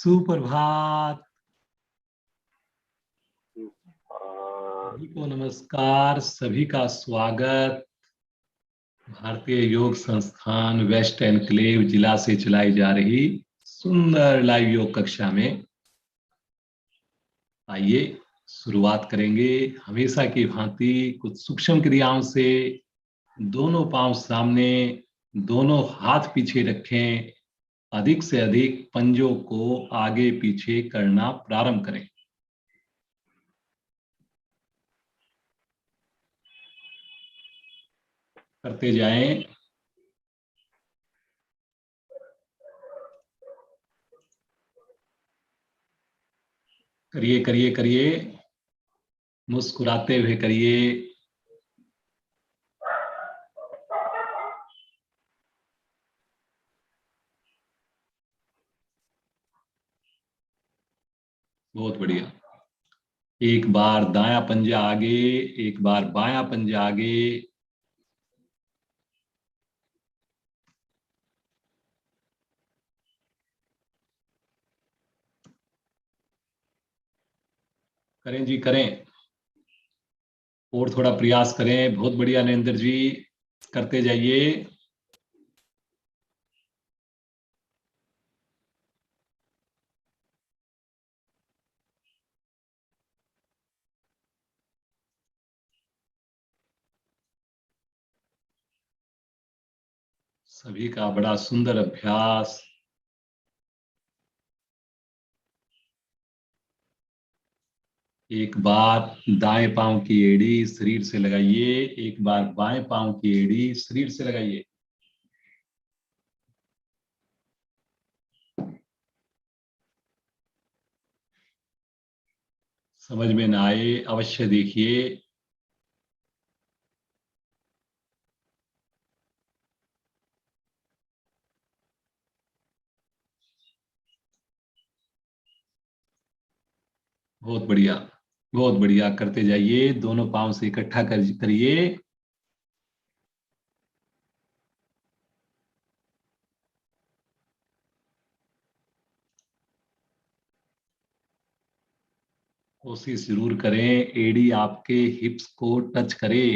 सुप्रभात। सभी को नमस्कार, सभी का स्वागत। भारतीय योग संस्थान वेस्ट एनक्लेव जिला से चलाई जा रही सुंदर लाइव योग कक्षा में आइए शुरुआत करेंगे। हमेशा की भांति कुछ सूक्ष्म क्रियाओं से दोनों पांव सामने, दोनों हाथ पीछे रखें, अधिक से अधिक पंजों को आगे पीछे करना प्रारंभ करें। करते जाएं। करिए करिए करिए, मुस्कुराते हुए करिए। बहुत बढ़िया। एक बार दायां पंजा आगे, एक बार बायां पंजा आगे। करें जी करें, और थोड़ा प्रयास करें। बहुत बढ़िया नरेंद्र जी, करते जाइए। सभी का बड़ा सुंदर अभ्यास। एक बार दाएं पांव की एड़ी शरीर से लगाइए, एक बार बाएं पांव की एड़ी शरीर से लगाइए। समझ में ना आए अवश्य देखिए। बहुत बढ़िया, बहुत बढ़िया, करते जाइए। दोनों पांव से इकट्ठा करिए। कोशिश जरूर करें एड़ी आपके हिप्स को टच करे।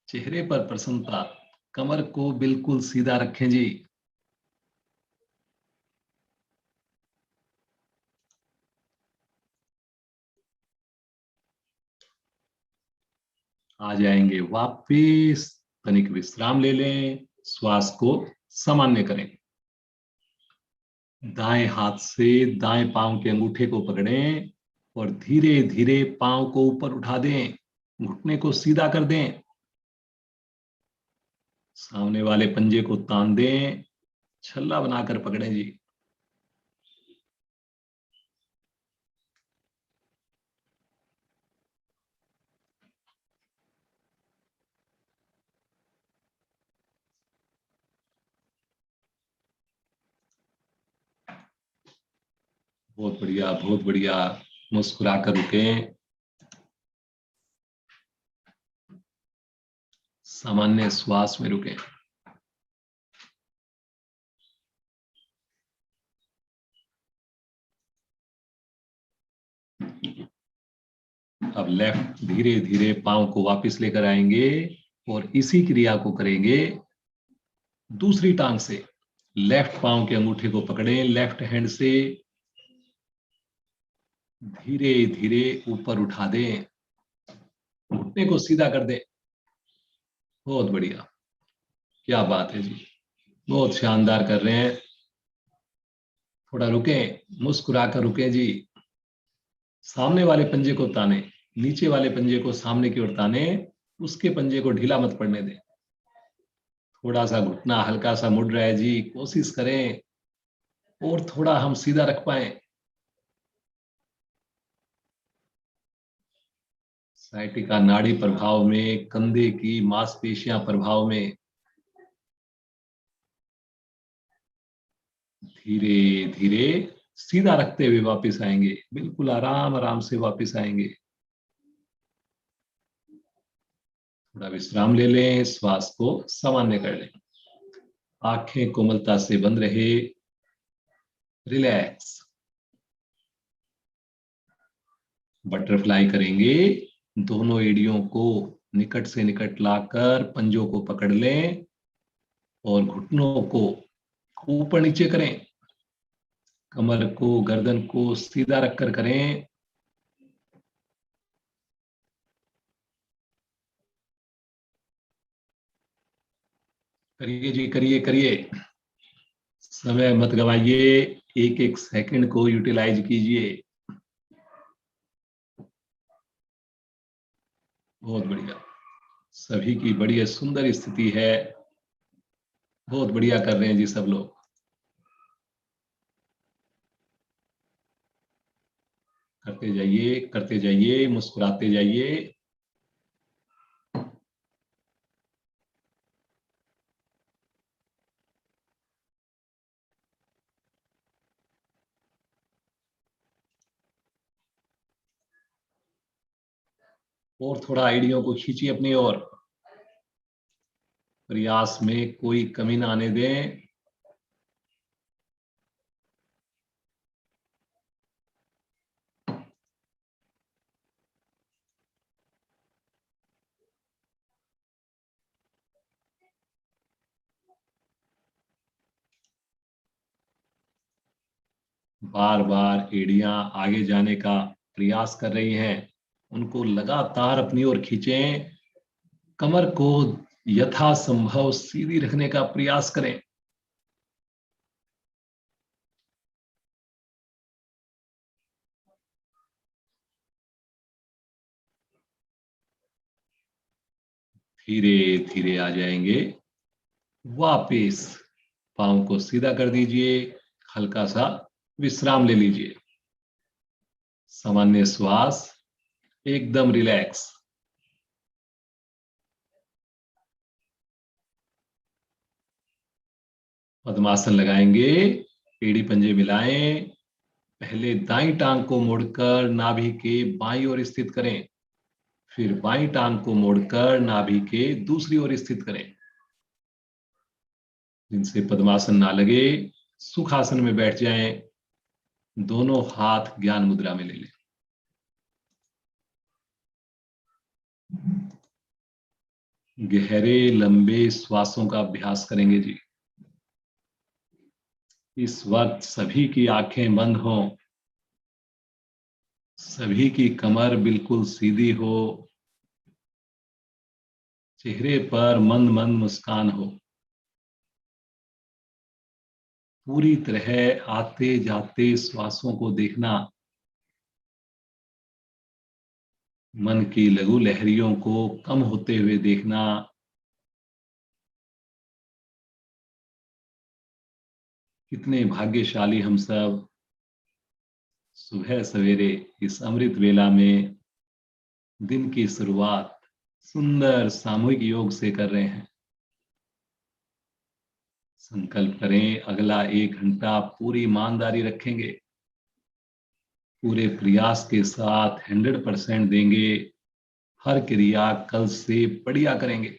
चेहरे पर प्रसन्नता, कमर को बिल्कुल सीधा रखें जी। आ जाएंगे वापिस। तनिक विश्राम ले लें, श्वास को सामान्य करें। दाएं हाथ से दाएं पांव के अंगूठे को पकड़ें और धीरे धीरे पांव को ऊपर उठा दें, घुटने को सीधा कर दें। सामने वाले पंजे को तान दें, छल्ला बनाकर पकड़ें जी। बहुत बढ़िया, बहुत बढ़िया। मुस्कुरा कर रुकें। सामान्य श्वास में रुकें। अब लेफ्ट धीरे धीरे पांव को वापस लेकर आएंगे और इसी क्रिया को करेंगे दूसरी टांग से। लेफ्ट पांव के अंगूठे को पकड़ें लेफ्ट हैंड से, धीरे धीरे ऊपर उठा दें, घुटने को सीधा कर दें। बहुत बढ़िया, क्या बात है जी, बहुत शानदार कर रहे हैं। थोड़ा रुकें, मुस्कुरा कर रुकें जी। सामने वाले पंजे को ताने, नीचे वाले पंजे को सामने की ओर ताने, उसके पंजे को ढीला मत पड़ने दें। थोड़ा सा घुटना हल्का सा मुड़ रहा है जी, कोशिश करें और थोड़ा हम सीधा रख पाए। साइटिका नाड़ी प्रभाव में, कंधे की मांसपेशियां प्रभाव में, धीरे धीरे सीधा रखते हुए वापस आएंगे। बिल्कुल आराम आराम से वापस आएंगे। थोड़ा विश्राम ले लें, श्वास को सामान्य कर लें। आंखें कोमलता से बंद रहे, रिलैक्स। बटरफ्लाई करेंगे। दोनों एड़ियों को निकट से निकट लाकर पंजों को पकड़ लें और घुटनों को ऊपर नीचे करें। कमर को, गर्दन को सीधा रखकर करें। करिए जी, करिए करिए, समय मत गवाइए, एक एक सेकंड को यूटिलाइज कीजिए। बहुत बढ़िया, सभी की बढ़िया सुंदर स्थिति है। बहुत बढ़िया कर रहे हैं जी सब लोग। करते जाइए, करते जाइए, मुस्कुराते जाइए। और थोड़ा आइडियों को खींचिए अपनी ओर। प्रयास में कोई कमी ना आने दें। बार बार एड़ियां आगे जाने का प्रयास कर रही हैं, उनको लगातार अपनी ओर खींचें। कमर को यथासंभव सीधी रखने का प्रयास करें। धीरे धीरे आ जाएंगे वापिस। पाँव को सीधा कर दीजिए, हल्का सा विश्राम ले लीजिए। सामान्य श्वास, एकदम रिलैक्स। पद्मासन लगाएंगे, एड़ी पंजे मिलाएं। पहले दाईं टांग को मोड़कर नाभि के बाईं ओर स्थित करें, फिर बाईं टांग को मोड़कर नाभि के दूसरी ओर स्थित करें। जिनसे पद्मासन ना लगे, सुखासन में बैठ जाएं। दोनों हाथ ज्ञान मुद्रा में ले लें। गहरे लंबे श्वासों का अभ्यास करेंगे जी। इस वक्त सभी की आंखें बंद हों, सभी की कमर बिल्कुल सीधी हो, चेहरे पर मंद मंद मुस्कान हो। पूरी तरह आते जाते श्वासों को देखना, मन की लघु लहरियों को कम होते हुए देखना। कितने भाग्यशाली हम सब, सुबह सवेरे इस अमृत वेला में दिन की शुरुआत सुंदर सामूहिक योग से कर रहे हैं। संकल्प करें, अगला 1 घंटा पूरी ईमानदारी रखेंगे, पूरे प्रयास के साथ 100% देंगे। हर क्रिया कल से बढ़िया करेंगे।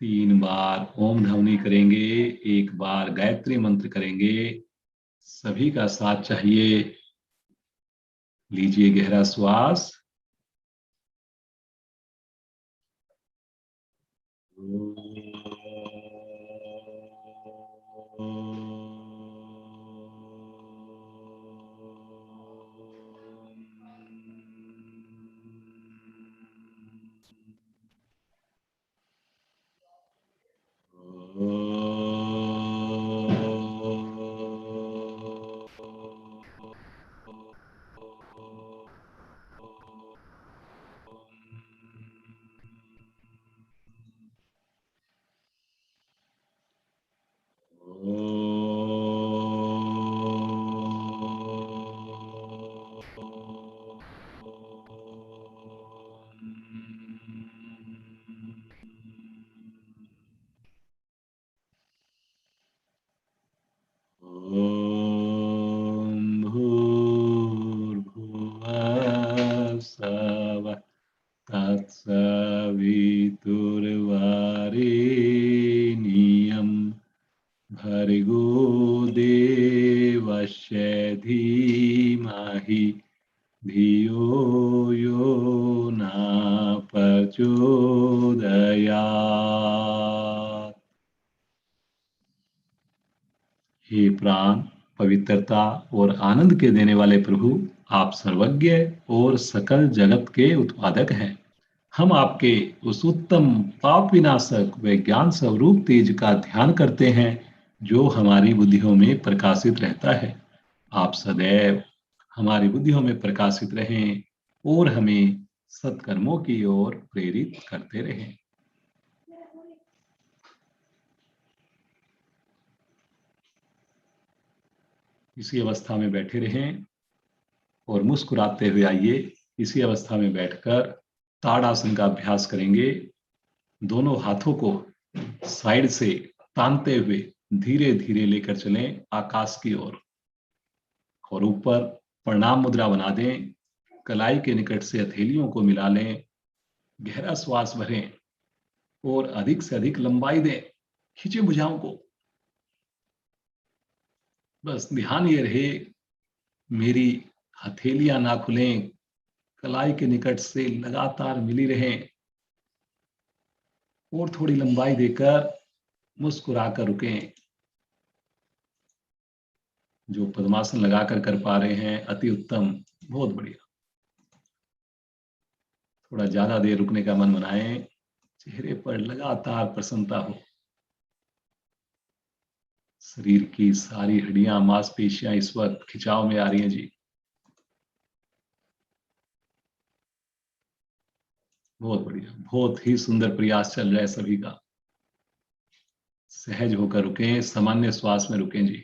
3 बार ओम ध्वनि करेंगे, 1 बार गायत्री मंत्र करेंगे। सभी का साथ चाहिए। लीजिए गहरा श्वास। भर्गो देवस्य धीमहि धियो यो न प्रचोदयात्। हे प्राण, पवित्रता और आनंद के देने वाले प्रभु, आप सर्वज्ञ और सकल जगत के उत्पादक हैं। हम आपके उस उत्तम पाप विनाशक व ज्ञान स्वरूप तेज का ध्यान करते हैं जो हमारी बुद्धियों में प्रकाशित रहता है। आप सदैव हमारी बुद्धियों में प्रकाशित रहें और हमें सत्कर्मों की ओर प्रेरित करते रहें। इसी अवस्था में बैठे रहें और मुस्कुराते हुए आइए इसी अवस्था में बैठकर ताड़ासन का अभ्यास करेंगे। दोनों हाथों को साइड से तानते हुए धीरे धीरे लेकर चलें आकाश की ओर और ऊपर प्रणाम मुद्रा बना दें। कलाई के निकट से हथेलियों को मिला लें, गहरा श्वास भरें और अधिक से अधिक लंबाई दें। खींचे भुजाओं को। बस ध्यान ये रहे मेरी हथेलियां ना खुलें, कलाई के निकट से लगातार मिली रहें और थोड़ी लंबाई देकर मुस्कुराकर रुकें। जो पद्मासन लगाकर कर पा रहे हैं अति उत्तम, बहुत बढ़िया। थोड़ा ज्यादा देर रुकने का मन बनाएं, चेहरे पर लगातार प्रसन्नता हो। शरीर की सारी हड्डियां मांसपेशियां इस वक्त खिंचाव में आ रही हैं जी। बहुत बढ़िया, बहुत ही सुंदर प्रयास चल रहा है सभी का। सहज होकर रुकें, सामान्य श्वास में रुकें जी।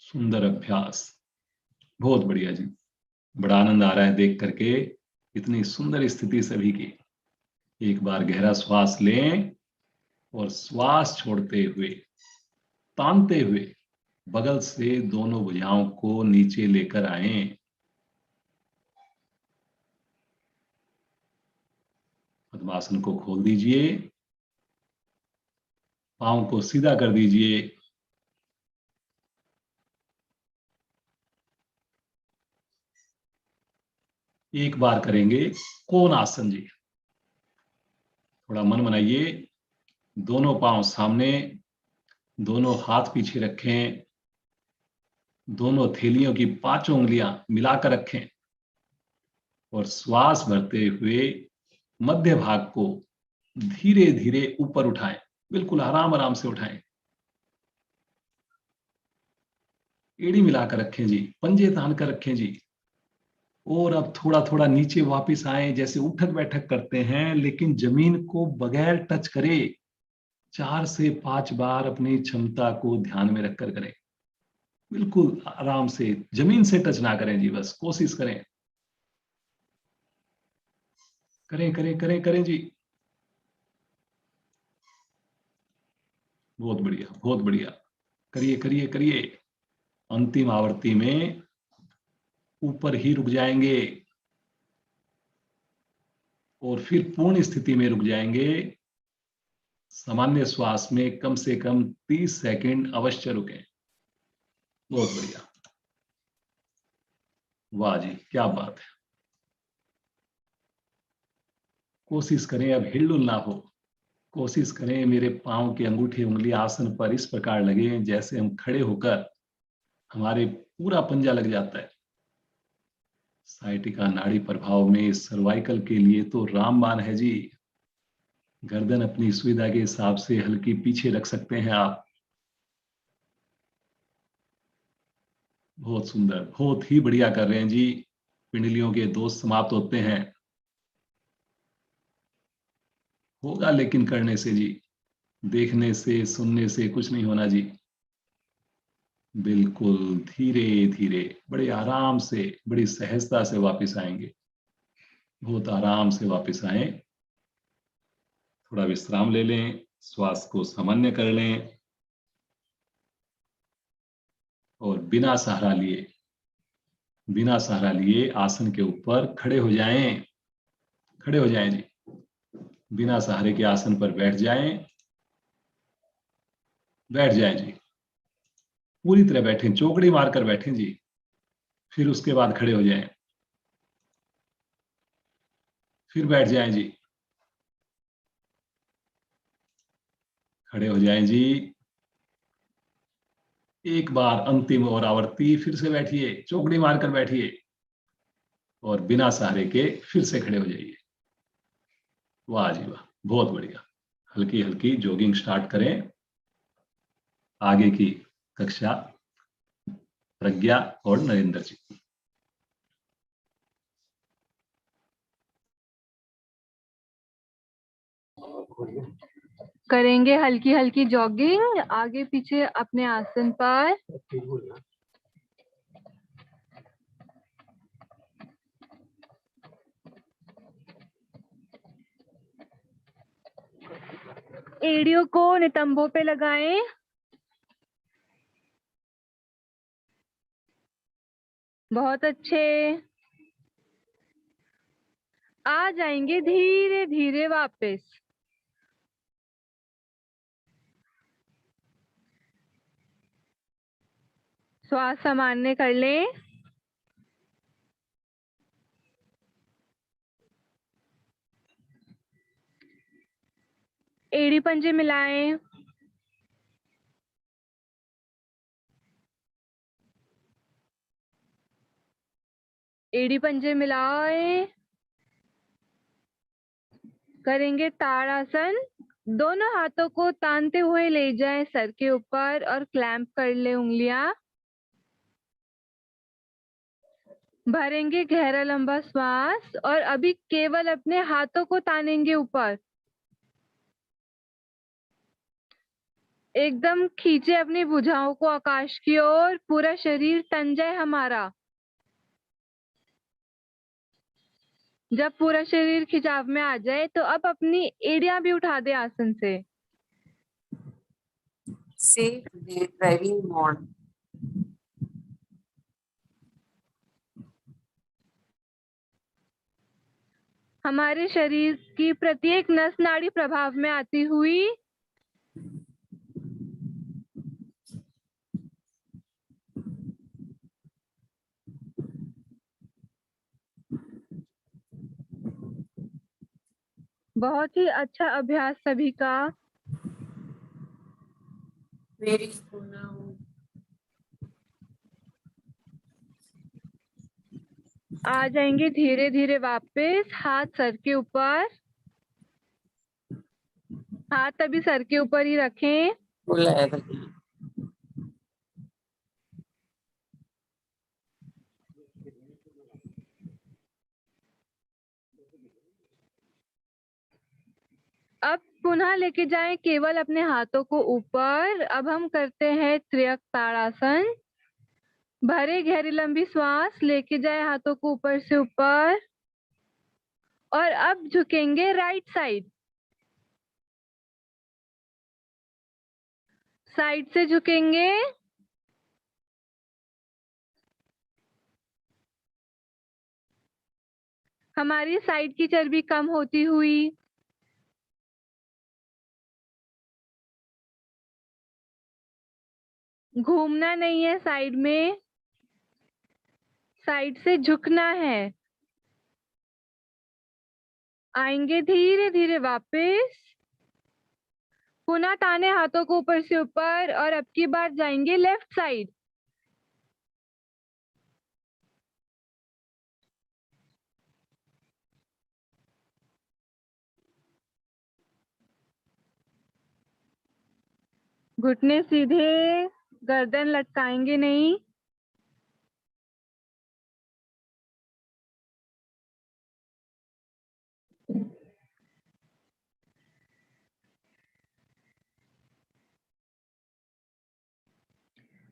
सुंदर अभ्यास, बहुत बढ़िया जी। बड़ा आनंद आ रहा है देख करके इतनी सुंदर स्थिति सभी की। एक बार गहरा श्वास लें और श्वास छोड़ते हुए तानते हुए बगल से दोनों भुजाओं को नीचे लेकर आए। पद्मासन को खोल दीजिए, पांव को सीधा कर दीजिए। एक बार करेंगे कोण आसन जी। थोड़ा मन बनाइए, दोनों पांव सामने, दोनों हाथ पीछे रखें, दोनों थैलियों की पांचों उंगलियां मिलाकर रखें और श्वास भरते हुए मध्य भाग को धीरे धीरे ऊपर उठाएं। बिल्कुल आराम आराम से उठाएं। एड़ी मिलाकर रखें जी, पंजे तान कर रखें जी। और अब थोड़ा थोड़ा नीचे वापस आए, जैसे उठक बैठक करते हैं लेकिन जमीन को बगैर टच करे 4 से 5 बार अपनी क्षमता को ध्यान में रखकर करें। बिल्कुल आराम से, जमीन से टच ना करें जी, बस कोशिश करें। करें करें करें करें जी। बहुत बढ़िया, बहुत बढ़िया। करिए करिए करिए। अंतिम आवृत्ति में ऊपर ही रुक जाएंगे और फिर पूर्ण स्थिति में रुक जाएंगे। सामान्य श्वास में कम से कम 30 सेकंड अवश्य रुकें। बहुत बढ़िया, वाह जी, क्या बात है। कोशिश करें अब हिलडुल ना हो। कोशिश करें मेरे पांव की अंगूठी उंगली आसन पर इस प्रकार लगे जैसे हम खड़े होकर हमारे पूरा पंजा लग जाता है। साइटिका नाड़ी प्रभाव में सर्वाइकल के लिए तो रामबाण है जी। गर्दन अपनी सुविधा के हिसाब से हल्की पीछे रख सकते हैं आप। बहुत सुंदर, बहुत ही बढ़िया कर रहे हैं जी। पिंडलियों के दोष समाप्त होते हैं। होगा लेकिन करने से जी। देखने से सुनने से कुछ नहीं होना जी। बिल्कुल धीरे धीरे, बड़े आराम से, बड़ी सहजता से वापस आएंगे। बहुत आराम से वापस आए। थोड़ा विश्राम ले लें, श्वास को सामान्य कर लें और बिना सहारा लिए आसन के ऊपर खड़े हो जाएं। खड़े हो जाएं जी। बिना सहारे के आसन पर बैठ जाएं। बैठ जाएं जी। पूरी तरह बैठें, चौकड़ी मारकर बैठें जी। फिर उसके बाद खड़े हो जाएं। फिर बैठ जाएं जी। खड़े हो जाएं जी। एक बार अंतिम और आवर्ती, फिर से बैठिए, चौकड़ी मारकर बैठिए और बिना सहारे के फिर से खड़े हो जाइए। वाह जी वाह, बहुत बढ़िया। हल्की हल्की जॉगिंग स्टार्ट करें। आगे की कक्षा प्रज्ञा और नरेंद्र जी। करेंगे हल्की हल्की जॉगिंग आगे पीछे अपने आसन पर। एड़ियों को नितंबों पे लगाएं। बहुत अच्छे। आ जाएंगे धीरे धीरे वापस। श्वास सामान्य कर लें। एड़ी पंजे मिलाएं। एड़ी पंजे मिलाएं। करेंगे ताड़ासन। दोनों हाथों को तानते हुए ले जाएं सर के ऊपर और क्लैंप कर ले उंगलियां। भरेंगे गहरा लंबा श्वास और अभी केवल अपने हाथों को तानेंगे ऊपर। एकदम खींचे अपनी भुजाओं को आकाश की ओर, पूरा शरीर तन जाए हमारा। जब पूरा शरीर खिंचाव में आ जाए तो अब अपनी एड़ियां भी उठा दे आसन से। Save the driving mode. हमारे शरीर की प्रत्येक नस नाड़ी प्रभाव में आती हुई बहुत ही अच्छा अभ्यास सभी का। Where is Puna? आ जाएंगे धीरे धीरे वापस, हाथ सर के ऊपर। हाथ अभी सर के ऊपर ही रखें। बोला है बल्कि। अब पुनः लेके जाएं केवल अपने हाथों को ऊपर। अब हम करते हैं त्रियक ताड़ासन। भरे गहरी लंबी श्वास, लेके जाए हाथों को ऊपर से ऊपर और अब झुकेंगे राइट साइड। साइड से झुकेंगे। हमारी साइड की चर्बी कम होती हुई। घूमना नहीं है साइड में, साइड से झुकना है। आएंगे धीरे धीरे वापस। पुनः ताने हाथों को ऊपर से ऊपर और अब की बार जाएंगे लेफ्ट साइड। घुटने सीधे, गर्दन लटकाएंगे नहीं।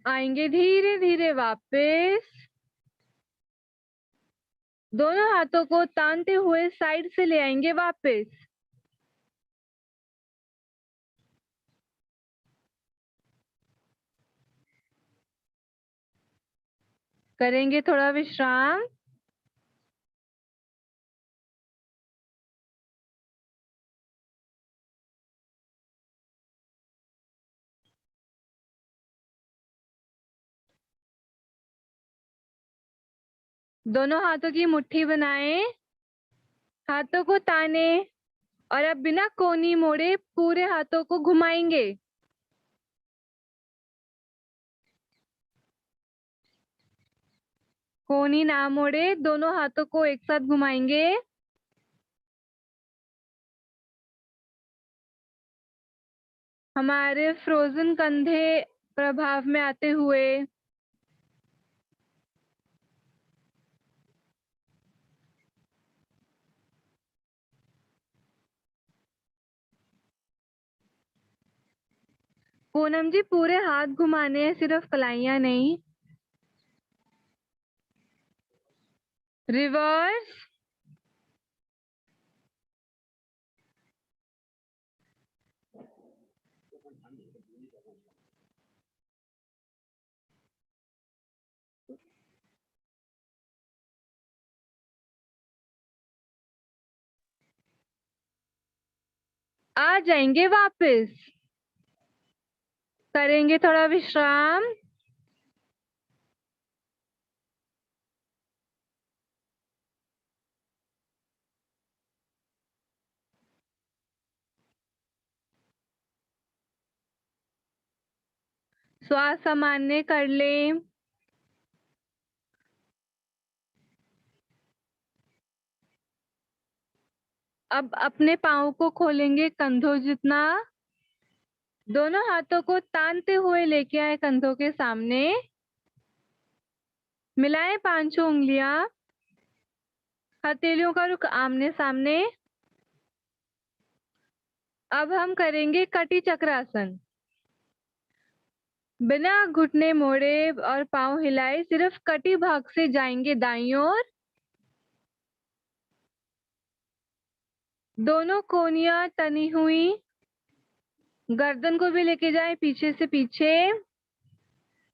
आएंगे धीरे धीरे वापस। दोनों हाथों को तानते हुए साइड से ले आएंगे वापस। करेंगे थोड़ा विश्राम। दोनों हाथों की मुट्ठी बनाएं, हाथों को ताने और अब बिना कोनी मोड़े पूरे हाथों को घुमाएंगे। कोनी ना मोड़े, दोनों हाथों को एक साथ घुमाएंगे। हमारे फ्रोजन कंधे प्रभाव में आते हुए पूनम जी पूरे हाथ घुमाने हैं, सिर्फ कलाइयां नहीं। रिवर्स। आ जाएंगे वापस। करेंगे थोड़ा विश्राम। श्वास सामान्य कर लें। अब अपने पाँव को खोलेंगे कंधों जितना। दोनों हाथों को तानते हुए लेके आए कंधों के सामने। मिलाएं पांचों उंगलियां। हथेलियों का रुख आमने सामने। अब हम करेंगे कटी चक्रासन। बिना घुटने मोड़े और पांव हिलाए सिर्फ कटी भाग से जाएंगे दाईं ओर। दोनों कोनियां तनी हुई। गर्दन को भी लेके जाएं पीछे से पीछे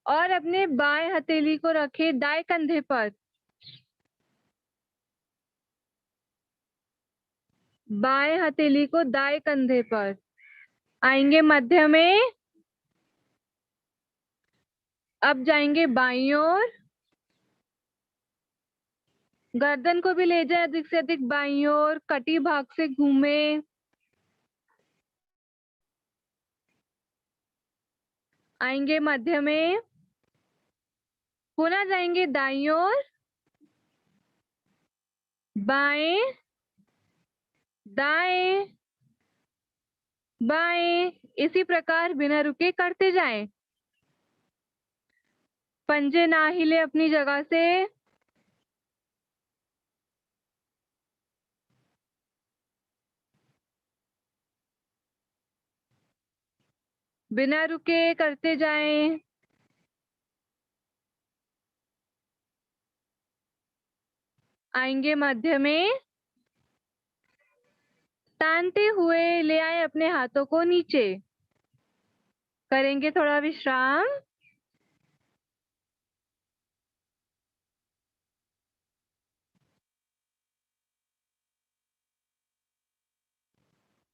और अपने बाएं हथेली को रखें दाएं कंधे पर। बाएं हथेली को दाएं कंधे पर। आएंगे मध्य में। अब जाएंगे बाईं ओर। गर्दन को भी ले जाए अधिक से अधिक बाईं ओर, कटी भाग से घूमे। आएंगे मध्य में। पुनः जाएंगे दाईं ओर, बाएं दाएं बाएं, इसी प्रकार बिना रुके करते जाएं। पंजे ना हिले अपनी जगह से। बिना रुके करते जाएं। आएंगे मध्य में। तानते हुए ले आए अपने हाथों को नीचे। करेंगे थोड़ा विश्राम।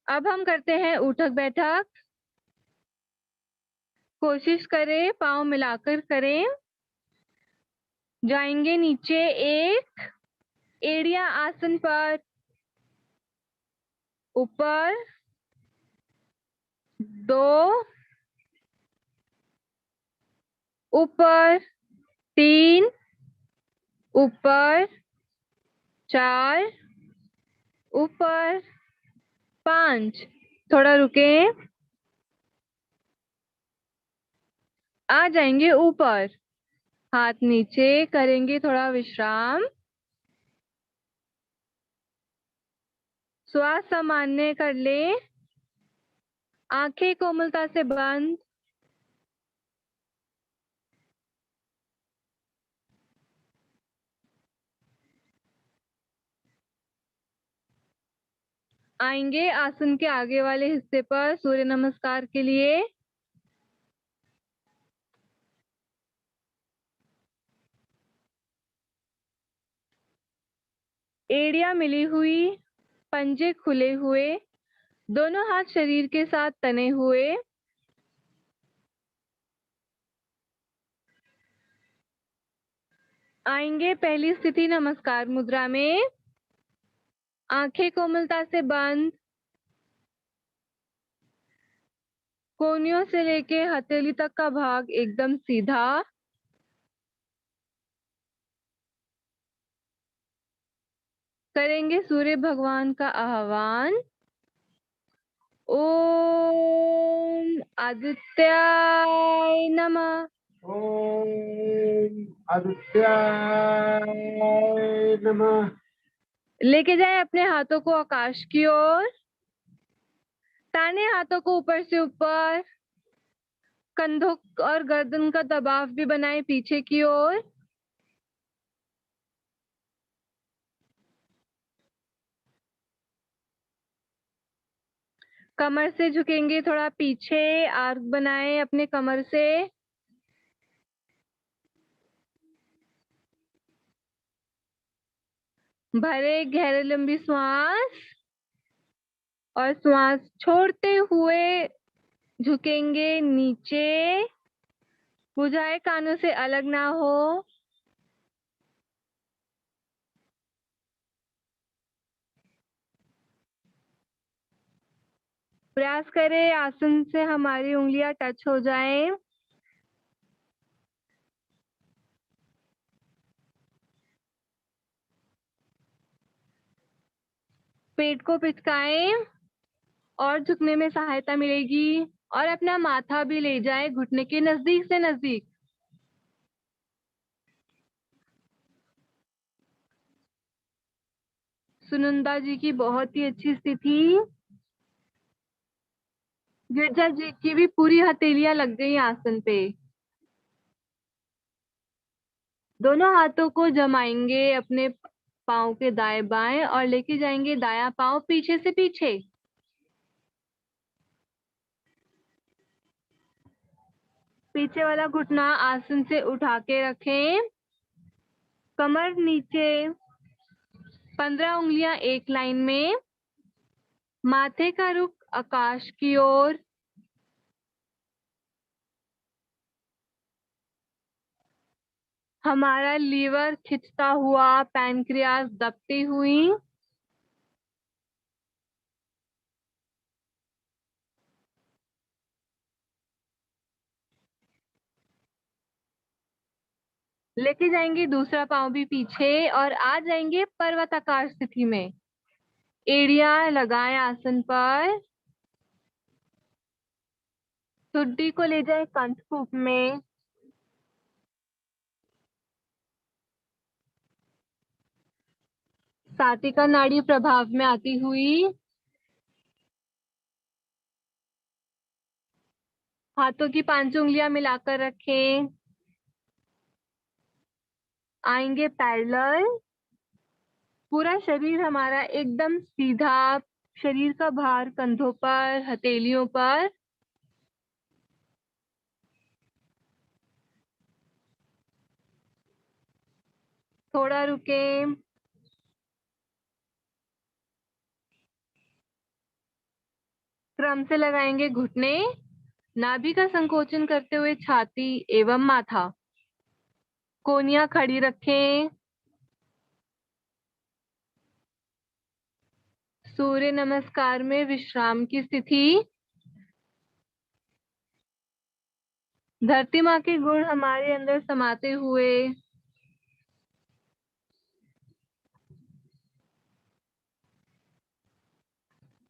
अब हम करते हैं उठक बैठक। कोशिश करें पांव मिलाकर करें। जाएंगे नीचे एक, एड़ियां आसन पर, ऊपर दो, ऊपर तीन, ऊपर चार, ऊपर पांच। थोड़ा रुके। आ जाएंगे ऊपर, हाथ नीचे, करेंगे थोड़ा विश्राम। श्वास सामान्य कर ले। आंखें कोमलता से बंद। आएंगे आसन के आगे वाले हिस्से पर सूर्य नमस्कार के लिए। एड़ियां मिली हुई, पंजे खुले हुए, दोनों हाथ शरीर के साथ तने हुए। आएंगे पहली स्थिति नमस्कार मुद्रा में। आंखें कोमलता से बंद, कोहनियों से लेके हथेली तक का भाग एकदम सीधा। करेंगे सूर्य भगवान का आह्वान। ओम आदित्याय नमः। ओम आदित्याय नमः। लेके जाए अपने हाथों को आकाश की ओर। ताने हाथों को ऊपर से ऊपर, कंधों और गर्दन का दबाव भी बनाए पीछे की ओर। कमर से झुकेंगे थोड़ा पीछे, आर्क बनाए अपने कमर से। भरे गहरे लंबी श्वास और श्वास छोड़ते हुए झुकेंगे नीचे। बुझाए कानों से अलग ना हो। प्रयास करें आसन से हमारी उंगलियां टच हो जाएं। पेट को पिचकाएं और झुकने में सहायता मिलेगी। और अपना माथा भी ले जाए घुटने के नजदीक से नजदीक। सुनंदा जी की बहुत ही अच्छी स्थिति। गिरजा जी की भी पूरी हथेलियां लग गई आसन पे। दोनों हाथों को जमाएंगे अपने पाँव के दाएं बाएं और लेके जाएंगे दायां पाँव पीछे से पीछे। पीछे वाला घुटना आसन से उठा के रखें। कमर नीचे, 15 उंगलियां एक लाइन में। माथे का रुख आकाश की ओर। हमारा लीवर खिंचता हुआ, पैनक्रियास दबती हुई। लेके जाएंगे दूसरा पाँव भी पीछे और आ जाएंगे पर्वताकार स्थिति में। एड़ियां लगाएं आसन पर। ठुड्डी को ले जाए कंठकूप में। साटिका नाड़ी प्रभाव में आती हुई। हाथों की 5 उंगलियां मिलाकर रखें। आएंगे पैरेलल। पूरा शरीर हमारा एकदम सीधा, शरीर का भार कंधों पर, हथेलियों पर। थोड़ा रुकें। क्रम से लगाएंगे घुटने। नाभि का संकोचन करते हुए छाती एवं माथा। कोहनियां खड़ी रखें। सूर्य नमस्कार में विश्राम की स्थिति। धरती माँ के गुण हमारे अंदर समाते हुए।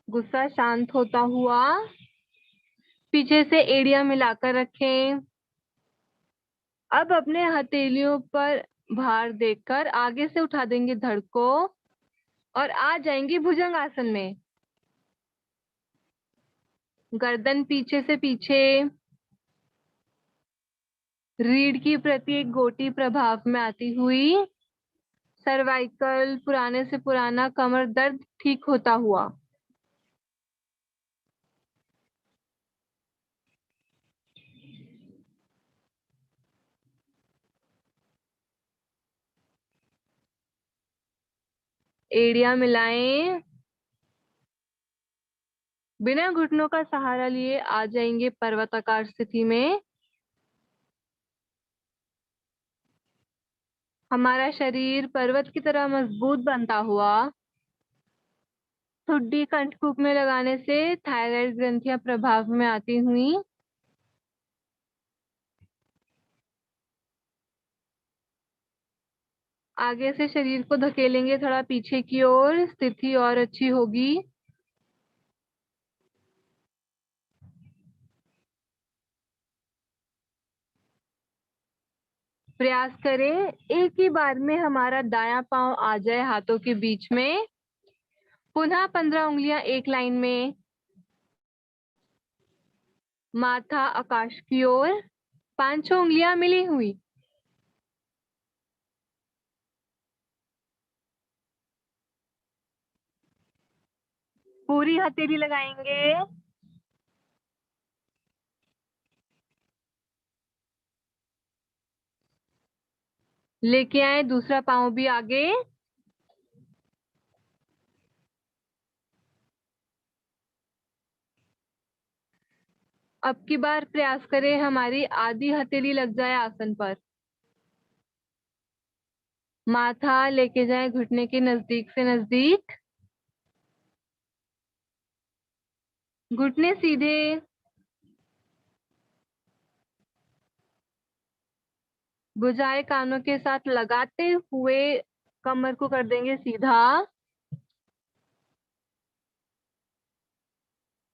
गुस्सा शांत होता हुआ। पीछे से एड़ियां मिलाकर रखें। अब अपने हथेलियों पर भार देकर आगे से उठा देंगे धड़ को और आ जाएंगे भुजंग आसन में। गर्दन पीछे से पीछे। रीढ़ की प्रत्येक गोटी प्रभाव में आती हुई। सर्वाइकल, पुराने से पुराना कमर दर्द ठीक होता हुआ। एड़ियां मिलाएं, बिना घुटनों का सहारा लिए आ जाएंगे पर्वताकार स्थिति में। हमारा शरीर पर्वत की तरह मजबूत बनता हुआ। ठुड्डी कंठकूप में लगाने से थायराइड ग्रंथियां प्रभाव में आती हुई। आगे से शरीर को धकेलेंगे थोड़ा पीछे की ओर, स्थिति और अच्छी होगी। प्रयास करें एक ही बार में हमारा दायां पांव आ जाए हाथों के बीच में। पुनः 15 उंगलियां एक लाइन में, माथा आकाश की ओर, 5 उंगलियां मिली हुई। पूरी हथेली लगाएंगे। लेके आए दूसरा पांव भी आगे। अब की बार प्रयास करें हमारी आधी हथेली लग जाए आसन पर। माथा लेके जाए घुटने के नजदीक से नजदीक। घुटने सीधे। भुजाएं कानों के साथ लगाते हुए कमर को कर देंगे सीधा।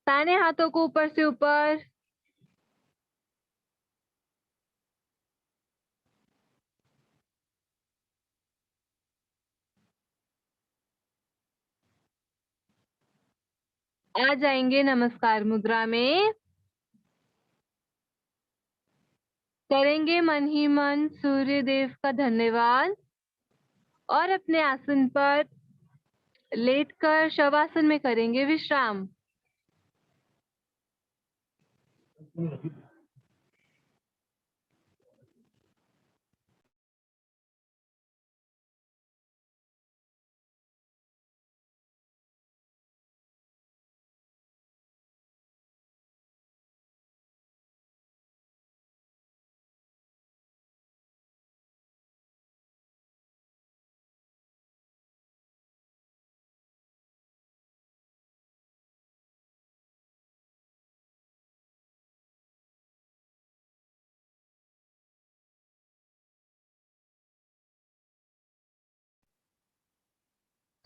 दाहिने हाथों को ऊपर से ऊपर। आ जाएंगे नमस्कार मुद्रा में। करेंगे मन ही मन सूर्य देव का धन्यवाद और अपने आसन पर लेटकर शवासन में करेंगे विश्राम।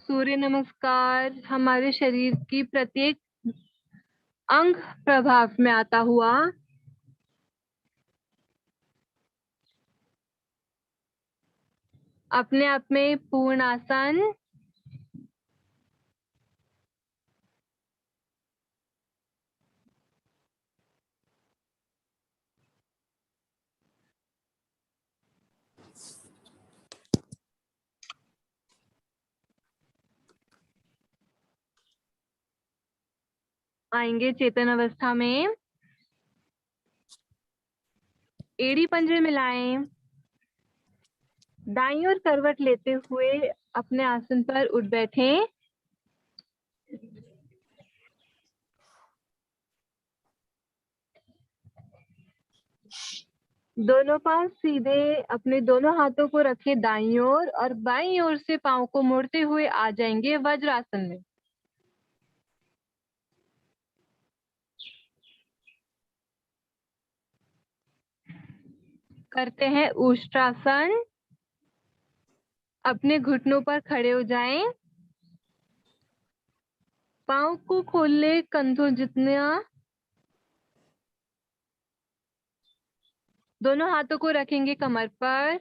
सूर्य नमस्कार हमारे शरीर की प्रत्येक अंग प्रभाव में आता हुआ। अपने आप में पूर्ण आसन। आएंगे चेतन अवस्था में। एड़ी पंजे मिलाएं। दाईं ओर करवट लेते हुए अपने आसन पर उठ बैठें। दोनों पांव सीधे अपने दोनों हाथों को रखे दाईं ओर और बाईं ओर से पांव को मोड़ते हुए आ जाएंगे वज्रासन में। करते हैं उष्ट्रासन। अपने घुटनों पर खड़े हो जाएं। पांव को खोल ले कंधों जितना। दोनों हाथों को रखेंगे कमर पर।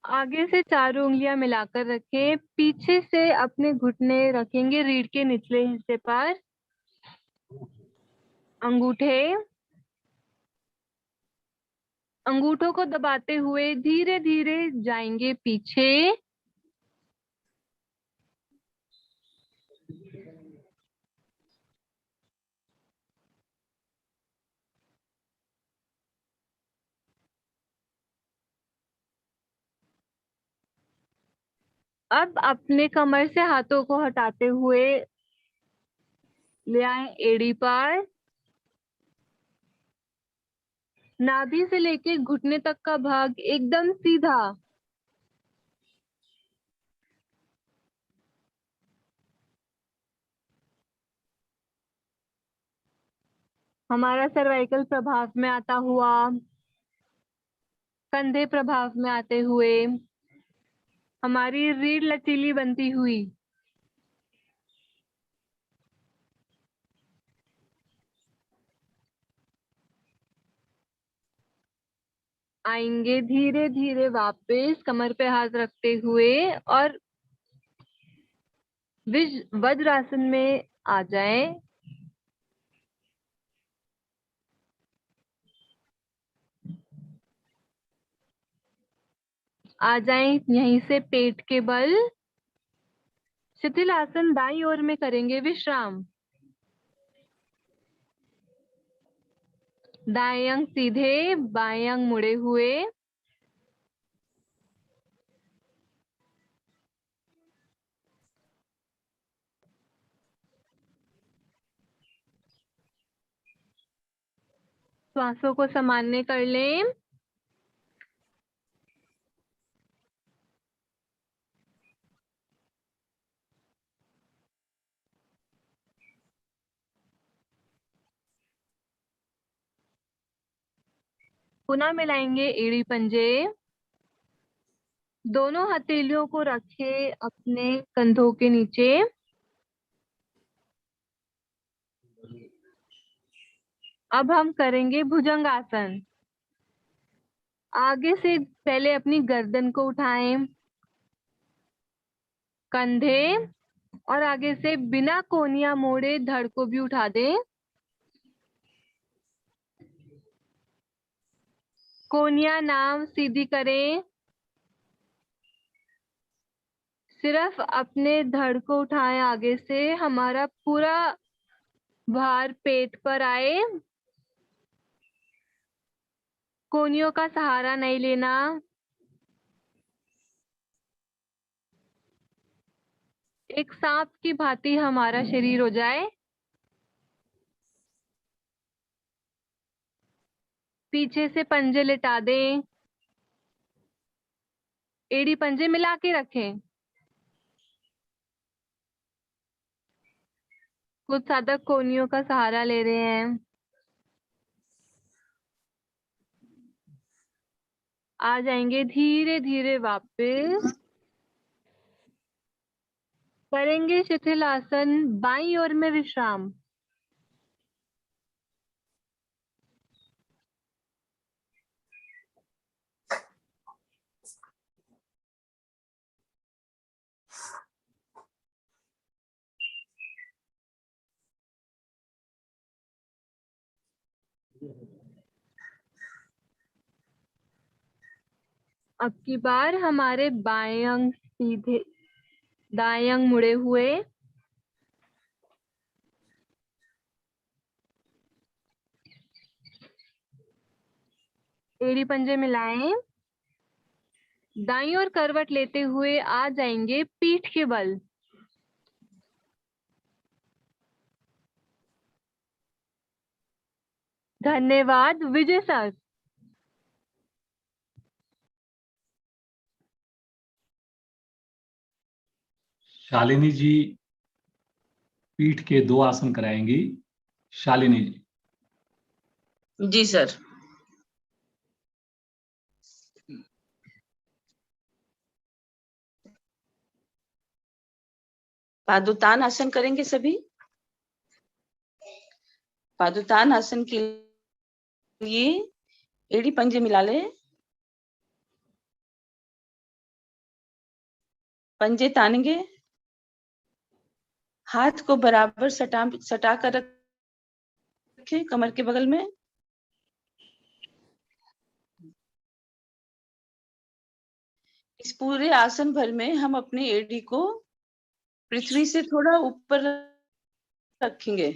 आगे से चारों उंगलियां मिलाकर रखें। पीछे से अपने घुटने रखेंगे रीढ़ के निचले हिस्से पर। अंगूठे, अंगूठों को दबाते हुए धीरे धीरे जाएंगे पीछे। अब अपने कमर से हाथों को हटाते हुए ले आए एड़ी पर। नाभि से लेके घुटने तक का भाग एकदम सीधा। हमारा सर्वाइकल प्रभाव में आता हुआ, कंधे प्रभाव में आते हुए, हमारी रीढ़ लचीली बनती हुई। आएंगे धीरे धीरे वापस कमर पे हाथ रखते हुए और वज्रासन में आ जाएं। आ जाएं यहीं से पेट के बल। शिथिल आसन दाईं ओर में करेंगे विश्राम। दाएं अंग सीधे, बाएं अंग मुड़े हुए। श्वासों को सामान्य कर लें। पुनः मिलाएंगे एड़ी पंजे। दोनों हथेलियों को रखे अपने कंधों के नीचे। अब हम करेंगे भुजंगासन। आगे से पहले अपनी गर्दन को उठाएं, कंधे और आगे से बिना कोहनियां मोड़े धड़ को भी उठा दें। कोहनियां नाम सीधी करें। सिर्फ अपने धड़ को उठाएं, आगे से हमारा पूरा भार पेट पर आए। कोहनियों का सहारा नहीं लेना। एक सांप की भांति हमारा शरीर हो जाए। पीछे से पंजे लिटा दें। एड़ी पंजे मिला के रखें। कुछ साधक कोहनियों का सहारा ले रहे हैं। आ जाएंगे धीरे धीरे वापस। करेंगे शिथिल आसन, बाईं ओर में विश्राम। अब की बार हमारे बाएं अंग सीधे, दाएं अंग मुड़े हुए। एड़ी पंजे मिलाएं। दाईं ओर करवट लेते हुए आ जाएंगे पीठ के बल। धन्यवाद विजय सर। शालिनी जी पीठ के 2 आसन कराएंगी। शालिनी जी। जी सर। पादुतान आसन करेंगे सभी। पादुतान आसन के लिए एड़ी पंजे मिला ले। पंजे तानेंगे। हाथ को बराबर सटा कर रखें कमर के बगल में। इस पूरे आसन भर में हम अपनी एड़ी को पृथ्वी से थोड़ा ऊपर रखेंगे।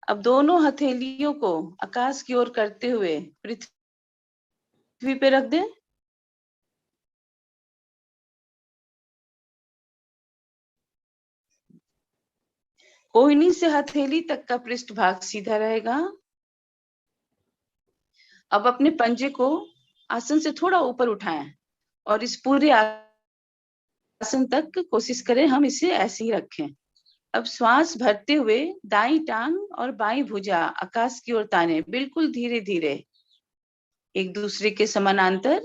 अब दोनों हथेलियों को आकाश की ओर करते हुए पृथ्वी पे रख दें। कोहनी से हथेली तक का पृष्ठभाग सीधा रहेगा। अब अपने पंजे को आसन से थोड़ा ऊपर उठाएं और इस पूरे आसन तक कोशिश करें हम इसे ऐसे ही रखें। अब श्वास भरते हुए दाईं टांग और बाईं भुजा आकाश की ओर ताने, बिल्कुल धीरे धीरे, एक दूसरे के समानांतर।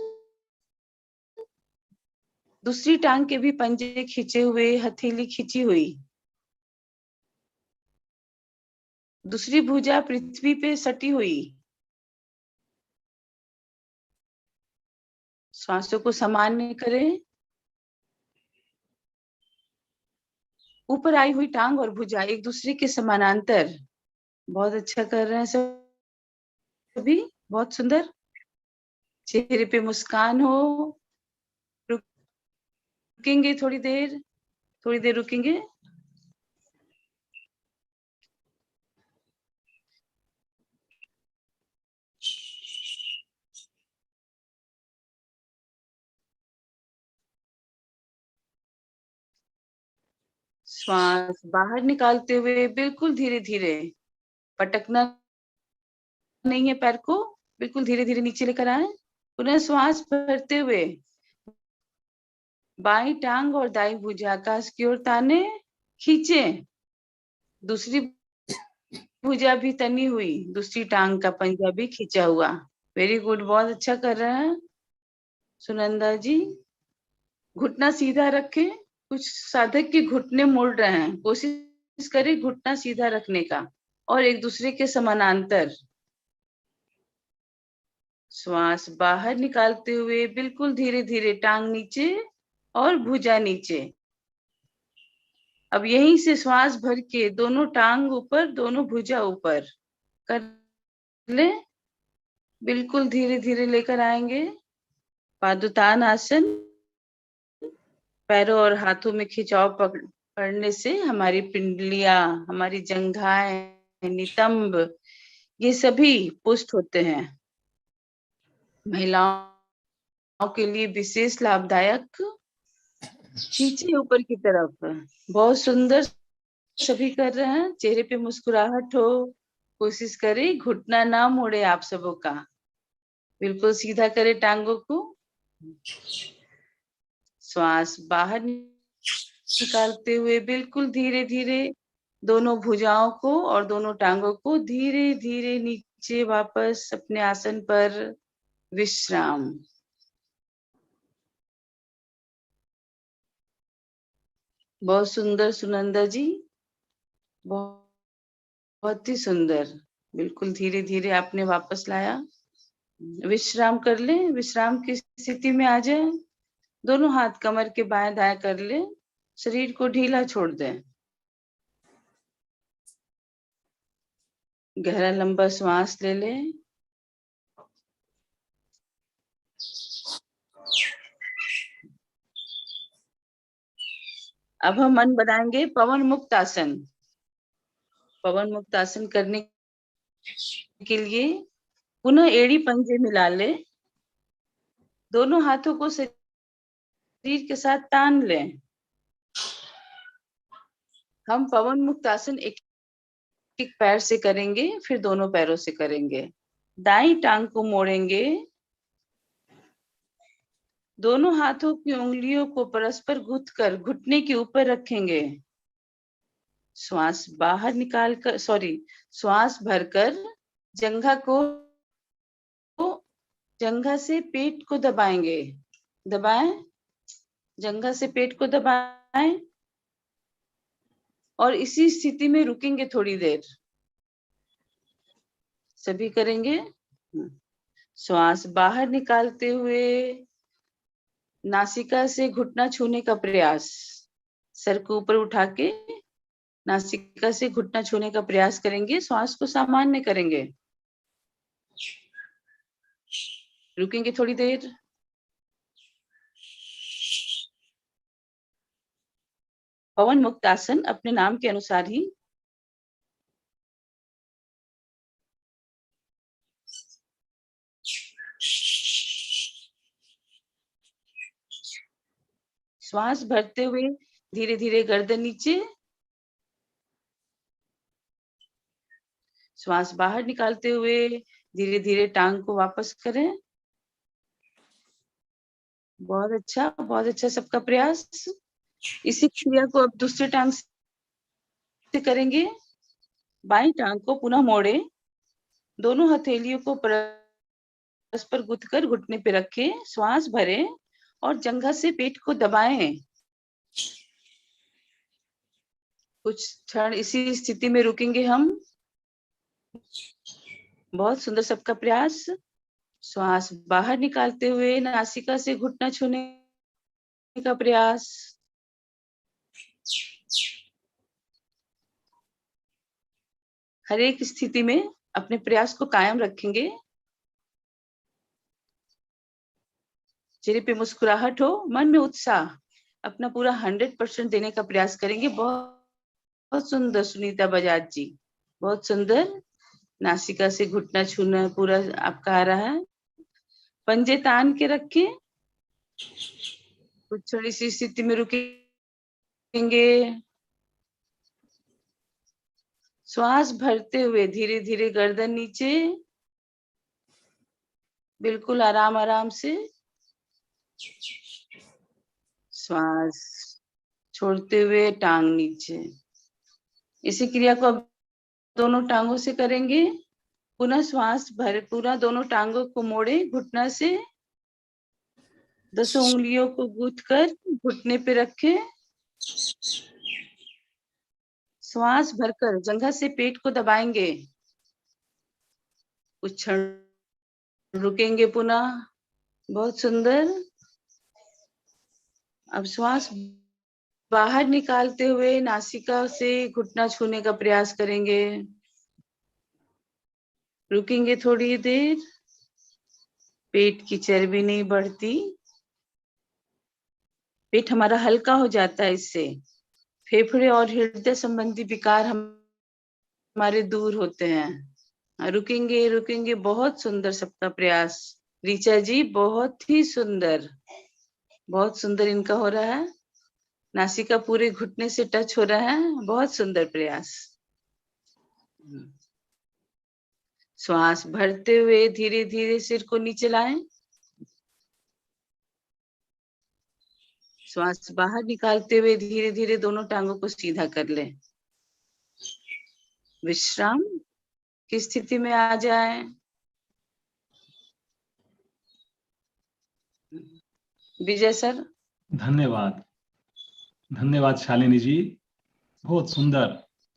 दूसरी टांग के भी पंजे खींचे हुए, हथेली खींची हुई। दूसरी भुजा पृथ्वी पे सटी हुई। श्वासों को सामान्य करें। ऊपर आई हुई टांग और भुजा एक दूसरे के समानांतर। बहुत अच्छा कर रहे हैं सभी, बहुत सुंदर। चेहरे पे मुस्कान हो। रुकेंगे थोड़ी देर रुकेंगे। श्वास बाहर निकालते हुए बिल्कुल धीरे धीरे, पटकना नहीं है पैर को, बिल्कुल धीरे धीरे नीचे लेकर आए। पुनः श्वास भरते हुए बाईं टांग और दाईं भुजा आकाश की ओर ताने, खींचे। दूसरी भुजा भी तनी हुई, दूसरी टांग का पंजा भी खींचा हुआ। वेरी गुड, बहुत अच्छा कर रहे हैं सुनंदा जी। घुटना सीधा रखें। कुछ साधक के घुटने मुड़ रहे हैं, कोशिश करें घुटना सीधा रखने का और एक दूसरे के समानांतर। श्वास बाहर निकालते हुए बिल्कुल धीरे धीरे टांग नीचे और भुजा नीचे। अब यहीं से श्वास भर के दोनों टांग ऊपर, दोनों भुजा ऊपर कर ले। बिल्कुल धीरे धीरे लेकर आएंगे। पादुतान आसन। पैरों और हाथों में खिंचाव पड़ने से हमारी पिंडलियां, हमारी जंघाएं, नितंब, ये सभी पुष्ट होते हैं। महिलाओं के लिए विशेष लाभदायक। खींचे ऊपर की तरफ, बहुत सुंदर सभी कर रहे हैं। चेहरे पे मुस्कुराहट हो। कोशिश करें घुटना ना मोड़े आप सबों का, बिल्कुल सीधा करें टांगों को। श्वास बाहर निकालते हुए बिल्कुल धीरे धीरे दोनों भुजाओं को और दोनों टांगों को धीरे धीरे नीचे वापस अपने आसन पर विश्राम। बहुत सुंदर सुनंदा जी, बहुत ही सुंदर। बिल्कुल धीरे धीरे आपने वापस लाया। विश्राम कर लें, विश्राम की स्थिति में आ जाए। दोनों हाथ कमर के बाएं दाएं कर लें, शरीर को ढीला छोड़ दें। गहरा लंबा श्वास ले लें। अब हम मन बनाएंगे पवन मुक्त आसन। पवन मुक्त आसन करने के लिए पुनः एड़ी पंजे मिला ले। दोनों हाथों को शरीर के साथ तान लें। हम पवन मुक्त आसन एक पैर से करेंगे, फिर दोनों पैरों से करेंगे। दाईं टांग को मोड़ेंगे। दोनों हाथों की उंगलियों को परस्पर गूंथकर घुटने के ऊपर रखेंगे। श्वास बाहर निकालकर, श्वास भरकर जंघा से पेट को दबाएंगे। दबाएं, जंघा से पेट को दबाएं और इसी स्थिति में रुकेंगे थोड़ी देर। सभी करेंगे। श्वास बाहर निकालते हुए नासिका से घुटना छूने का प्रयास। सर को ऊपर उठा के नासिका से घुटना छूने का प्रयास करेंगे। श्वास को सामान्य करेंगे। रुकेंगे थोड़ी देर। पवन मुक्त आसन अपने नाम के अनुसार ही श्वास भरते हुए धीरे धीरे गर्दन नीचे, श्वास बाहर निकालते हुए धीरे धीरे टांग को वापस करें। बहुत अच्छा सबका प्रयास। इसी क्रिया को अब दूसरे टांग से करेंगे। बाईं टांग को पुनः मोड़े, दोनों हथेलियों को परस्पर गुथकर घुटने पे रखें, श्वास भरें और जंघा से पेट को दबाएं। कुछ क्षण इसी स्थिति में रुकेंगे हम। बहुत सुंदर सबका प्रयास। श्वास बाहर निकालते हुए नासिका से घुटना छूने का प्रयास। हर एक स्थिति में अपने प्रयास को कायम रखेंगे। चेहरे पे मुस्कुराहट हो, मन में उत्साह, अपना पूरा 100% देने का प्रयास करेंगे। बहुत सुंदर सुनीता बजाज जी, बहुत सुंदर। नासिका से घुटना छूना पूरा आपका आ रहा है। पंजे तान के रखें। कुछ क्षण इसी स्थिति में रुकेंगे। श्वास भरते हुए धीरे धीरे गर्दन नीचे, बिल्कुल आराम आराम से। श्वास छोड़ते हुए टांग नीचे। इसी क्रिया को अब दोनों टांगों से करेंगे। पुनः श्वास भर पूरा दोनों टांगों को मोड़े, घुटना से 10 उंगलियों को गूंथकर घुटने पे रखें। श्वास भरकर जंघा से पेट को दबाएंगे। कुछ क्षण रुकेंगे पुनः। बहुत सुंदर। अब श्वास बाहर निकालते हुए नासिका से घुटना छूने का प्रयास करेंगे। रुकेंगे थोड़ी देर। पेट की चर्बी नहीं बढ़ती, पेट हमारा हल्का हो जाता है। इससे फेफड़े और हृदय संबंधी विकार हमारे दूर होते हैं। रुकेंगे रुकेंगे। बहुत सुंदर सबका प्रयास। ऋचा जी बहुत ही सुंदर, बहुत सुंदर इनका हो रहा है। नासिका पूरे घुटने से टच हो रहा है। बहुत सुंदर प्रयास। श्वास भरते हुए धीरे धीरे सिर को नीचे लाएं। श्वास बाहर निकालते हुए धीरे धीरे दोनों टांगों को सीधा कर लें। विश्राम की स्थिति में आ जाएं। विजय सर। धन्यवाद, धन्यवाद शालिनी जी, बहुत सुंदर।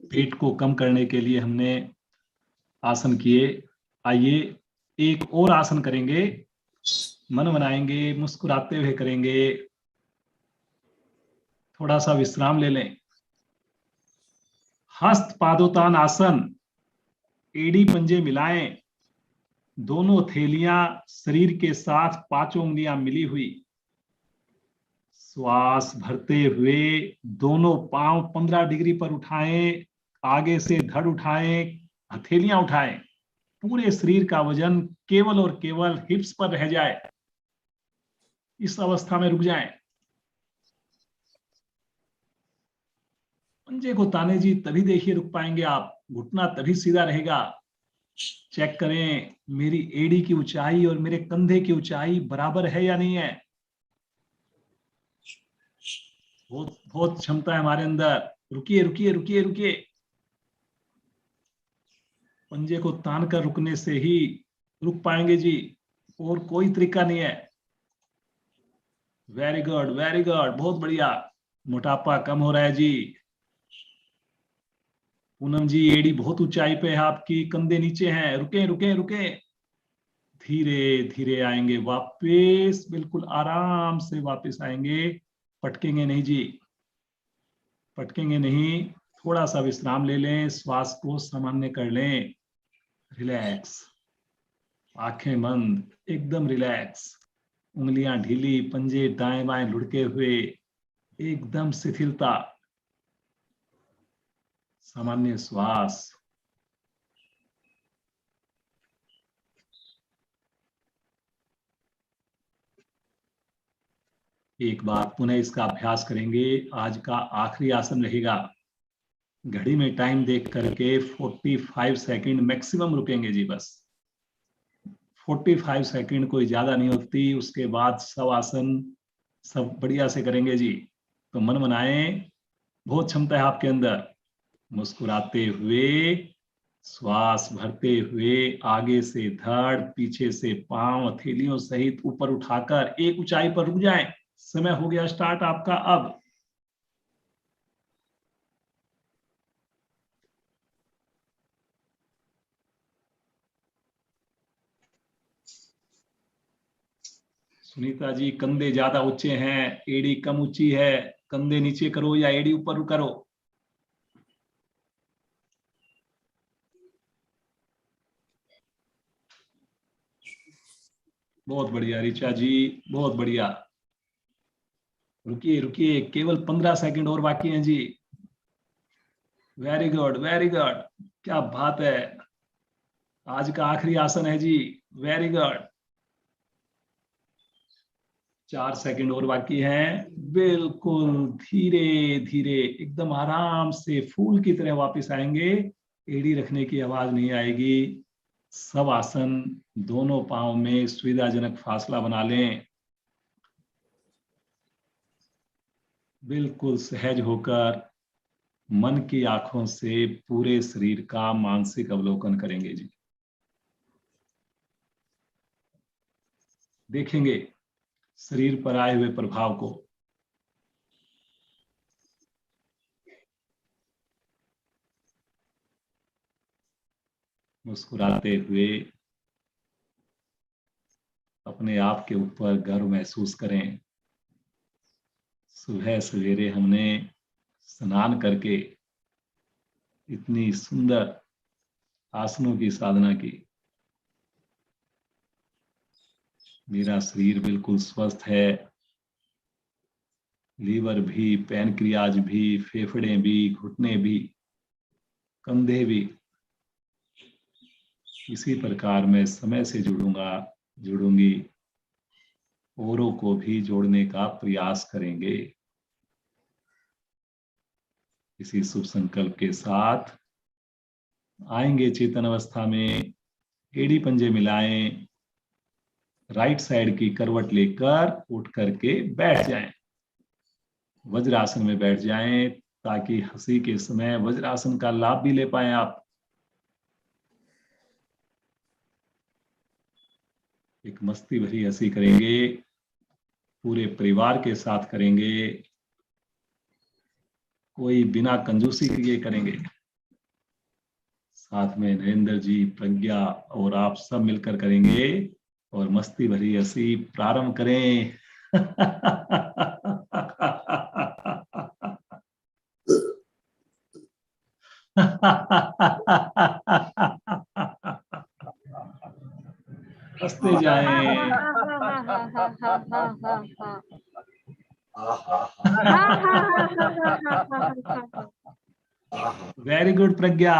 पेट को कम करने के लिए हमने आसन किए। आइए एक और आसन करेंगे, मन बनाएंगे, मुस्कुराते हुए करेंगे। थोड़ा सा विश्राम ले लें। हस्त पादोत्तान आसन। एड़ी पंजे मिलाएं, दोनों थैलियां शरीर के साथ, पांचों उंगलियां मिली हुई। श्वास भरते हुए दोनों पांव 15 डिग्री पर उठाएं, आगे से धड़ उठाएं, हथेलियां उठाएं। पूरे शरीर का वजन केवल और केवल हिप्स पर रह जाए। इस अवस्था में रुक जाएं। पंजे को ताने जी तभी देखिए रुक पाएंगे आप, घुटना तभी सीधा रहेगा। चेक करें मेरी एड़ी की ऊंचाई और मेरे कंधे की ऊंचाई बराबर है या नहीं है। बहुत बहुत क्षमता है हमारे अंदर। रुकिए रुकिए रुकिए रुकिए। पंजे को तान कर रुकने से ही रुक पाएंगे जी, और कोई तरीका नहीं है। वेरी गुड वेरी गुड, बहुत बढ़िया। मोटापा कम हो रहा है जी। पूनम जी एड़ी बहुत ऊंचाई पे है आपकी, कंधे नीचे हैं। रुके रुके रुके। धीरे धीरे आएंगे वापस, बिल्कुल आराम से वापस आएंगे। पटकेंगे नहीं जी, पटकेंगे नहीं। थोड़ा सा विश्राम ले लें, श्वास को सामान्य कर लें। रिलैक्स, आंखें बंद, एकदम रिलैक्स। उंगलियां ढीली, पंजे दाएं बाएं लुढ़के हुए, एकदम शिथिलता। सामान्य श्वास। एक बार पुनः इसका अभ्यास करेंगे। आज का आखिरी आसन रहेगा। घड़ी में टाइम देख करके 45 सेकंड मैक्सिमम रुकेंगे जी, बस 45 सेकंड, कोई ज्यादा नहीं होती। उसके बाद सब आसन सब बढ़िया से करेंगे जी। तो मन बनाए, बहुत क्षमता है आपके अंदर। मुस्कुराते हुए, श्वास भरते हुए, आगे से धड़, पीछे से पांव, हथेलियों सहित ऊपर उठाकर एक ऊंचाई पर रुक जाएं। समय हो गया स्टार्ट आपका अब। सुनीता जी, कंधे ज्यादा ऊंचे हैं, एड़ी कम ऊंची है, कंधे नीचे करो या एड़ी ऊपर करो। बहुत बढ़िया ऋचा जी, बहुत बढ़िया। रुकिए रुकिए, केवल 15 सेकंड और बाकी हैं जी। वेरी गुड, वेरी गुड, क्या बात है। आज का आखिरी आसन है जी, वेरी गुड। 4 सेकंड और बाकी हैं। बिल्कुल धीरे धीरे, एकदम आराम से फूल की तरह वापस आएंगे। एड़ी रखने की आवाज नहीं आएगी। सब आसन दोनों पांव में सुविधाजनक फासला बना लें। बिल्कुल सहज होकर मन की आंखों से पूरे शरीर का मानसिक अवलोकन करेंगे जी। देखेंगे शरीर पर आए हुए प्रभाव को। मुस्कुराते हुए अपने आप के ऊपर गर्व महसूस करें। सुबह सवेरे हमने स्नान करके इतनी सुंदर आसनों की साधना की। मेरा शरीर बिल्कुल स्वस्थ है। लीवर भी, पैनक्रियाज भी, फेफड़े भी, घुटने भी, कंधे भी। इसी प्रकार मैं समय से जुड़ूंगी, औरों को भी जोड़ने का प्रयास करेंगे। इसी शुभ संकल्प के साथ आएंगे चेतन अवस्था में। एड़ी पंजे मिलाएं, राइट साइड की करवट लेकर उठ करके बैठ जाएं। वज्रासन में बैठ जाएं ताकि हंसी के समय वज्रासन का लाभ भी ले पाए आप। एक मस्ती भरी हंसी करेंगे, पूरे परिवार के साथ करेंगे, कोई बिना कंजूसी के करेंगे। साथ में नरेंद्र जी, प्रज्ञा और आप सब मिलकर करेंगे और मस्ती भरी हंसी प्रारंभ करें। हंसते जाएं। वेरी गुड प्रज्ञा।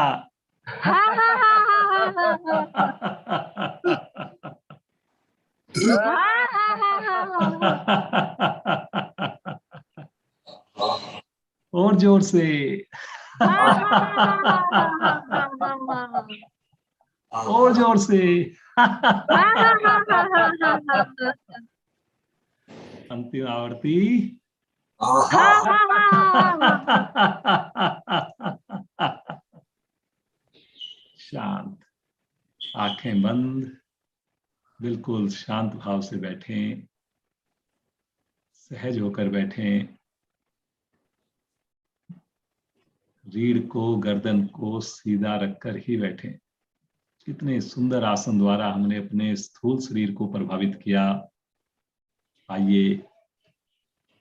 और जोर से। और जोर से। अंतिम आवर्ती। शांत, आंखें बंद, बिल्कुल शांत भाव से बैठें, सहज होकर बैठें। रीढ़ को, गर्दन को सीधा रखकर ही बैठें। कितने सुंदर आसन द्वारा हमने अपने स्थूल शरीर को प्रभावित किया। आइए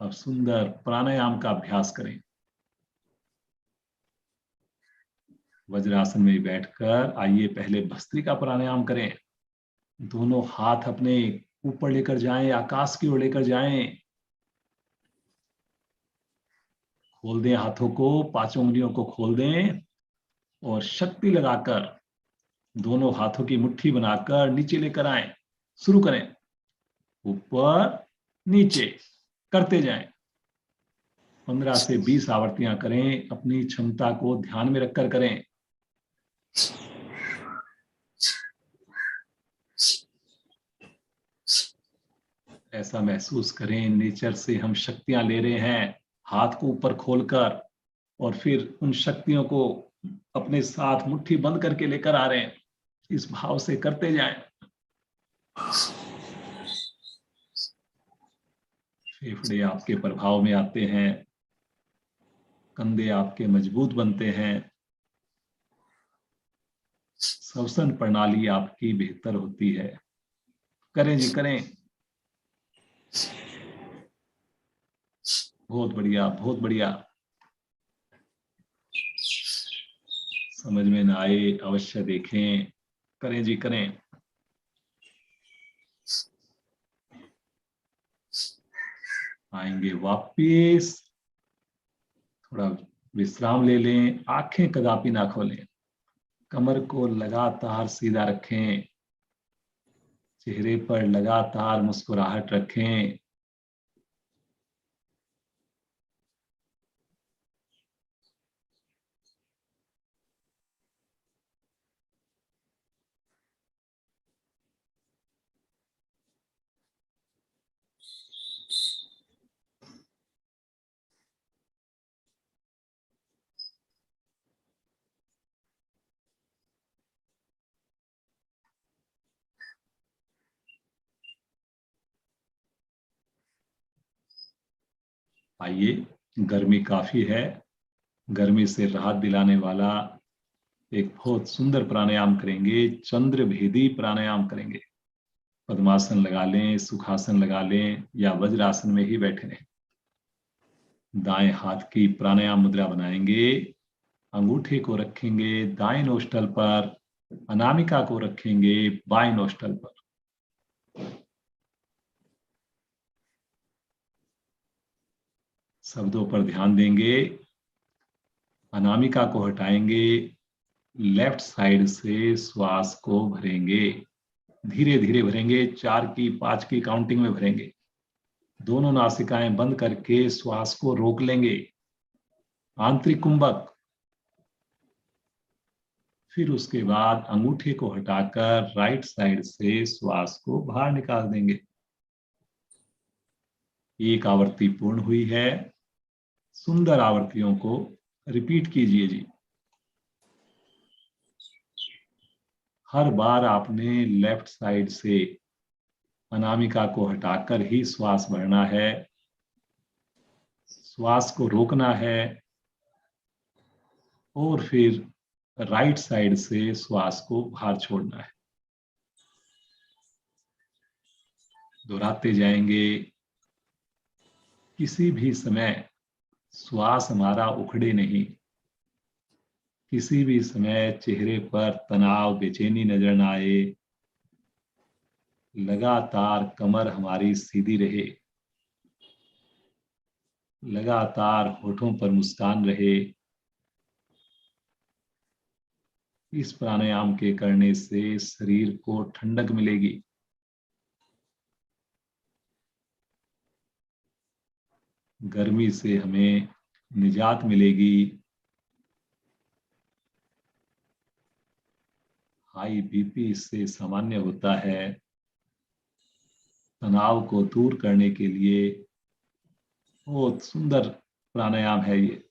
अब सुंदर प्राणायाम का अभ्यास करें। वज्रासन में बैठकर आइए पहले भस्त्रिका प्राणायाम करें। दोनों हाथ अपने ऊपर लेकर जाएं, आकाश की ओर लेकर जाएं। खोल दें हाथों को, पांचों उंगलियों को खोल दें और शक्ति लगाकर दोनों हाथों की मुट्ठी बनाकर नीचे लेकर आए। शुरू करें, ऊपर नीचे करते जाएं। 15 से 20 आवर्तियां करें, अपनी क्षमता को ध्यान में रखकर करें। ऐसा महसूस करें नेचर से हम शक्तियां ले रहे हैं, हाथ को ऊपर खोलकर, और फिर उन शक्तियों को अपने साथ मुट्ठी बंद करके लेकर आ रहे हैं। इस भाव से करते जाएं। फेफड़े आपके प्रभाव में आते हैं, कंधे आपके मजबूत बनते हैं, श्वसन प्रणाली आपकी बेहतर होती है। करें जी, करें। बहुत बढ़िया, बहुत बढ़िया। समझ में ना आए अवश्य देखें। करें जी, करें। आएंगे वापिस, थोड़ा विश्राम ले लें, आंखें कदापि ना खोलें, कमर को लगातार सीधा रखें, चेहरे पर लगातार मुस्कुराहट रखें। आइए, गर्मी काफी है, गर्मी से राहत दिलाने वाला एक बहुत सुंदर प्राणायाम करेंगे। चंद्र भेदी प्राणायाम करेंगे। पद्मासन लगा लें, सुखासन लगा लें, या वज्रासन में ही बैठे रहें। दाएं हाथ की प्राणायाम मुद्रा बनाएंगे, अंगूठे को रखेंगे दाएं नोस्टल पर, अनामिका को रखेंगे बाएं नोस्टल पर। शब्दों पर ध्यान देंगे। अनामिका को हटाएंगे, लेफ्ट साइड से श्वास को भरेंगे, धीरे धीरे भरेंगे, 4 की 5 की काउंटिंग में भरेंगे। दोनों नासिकाएं बंद करके श्वास को रोक लेंगे, आंतरिक कुंभक। फिर उसके बाद अंगूठे को हटाकर राइट साइड से श्वास को बाहर निकाल देंगे। एक आवृत्ति पूर्ण हुई है। सुंदर आवृत्तियों को रिपीट कीजिए जी। हर बार आपने लेफ्ट साइड से अनामिका को हटाकर ही श्वास भरना है, श्वास को रोकना है, और फिर राइट साइड से श्वास को बाहर छोड़ना है। दोहराते जाएंगे। किसी भी समय श्वास हमारा उखड़े नहीं, किसी भी समय चेहरे पर तनाव बेचैनी नजर ना आए, लगातार कमर हमारी सीधी रहे, लगातार होठों पर मुस्कान रहे। इस प्राणायाम के करने से शरीर को ठंडक मिलेगी, गर्मी से हमें निजात मिलेगी, हाई बीपी इससे सामान्य होता है। तनाव को दूर करने के लिए बहुत सुंदर प्राणायाम है ये।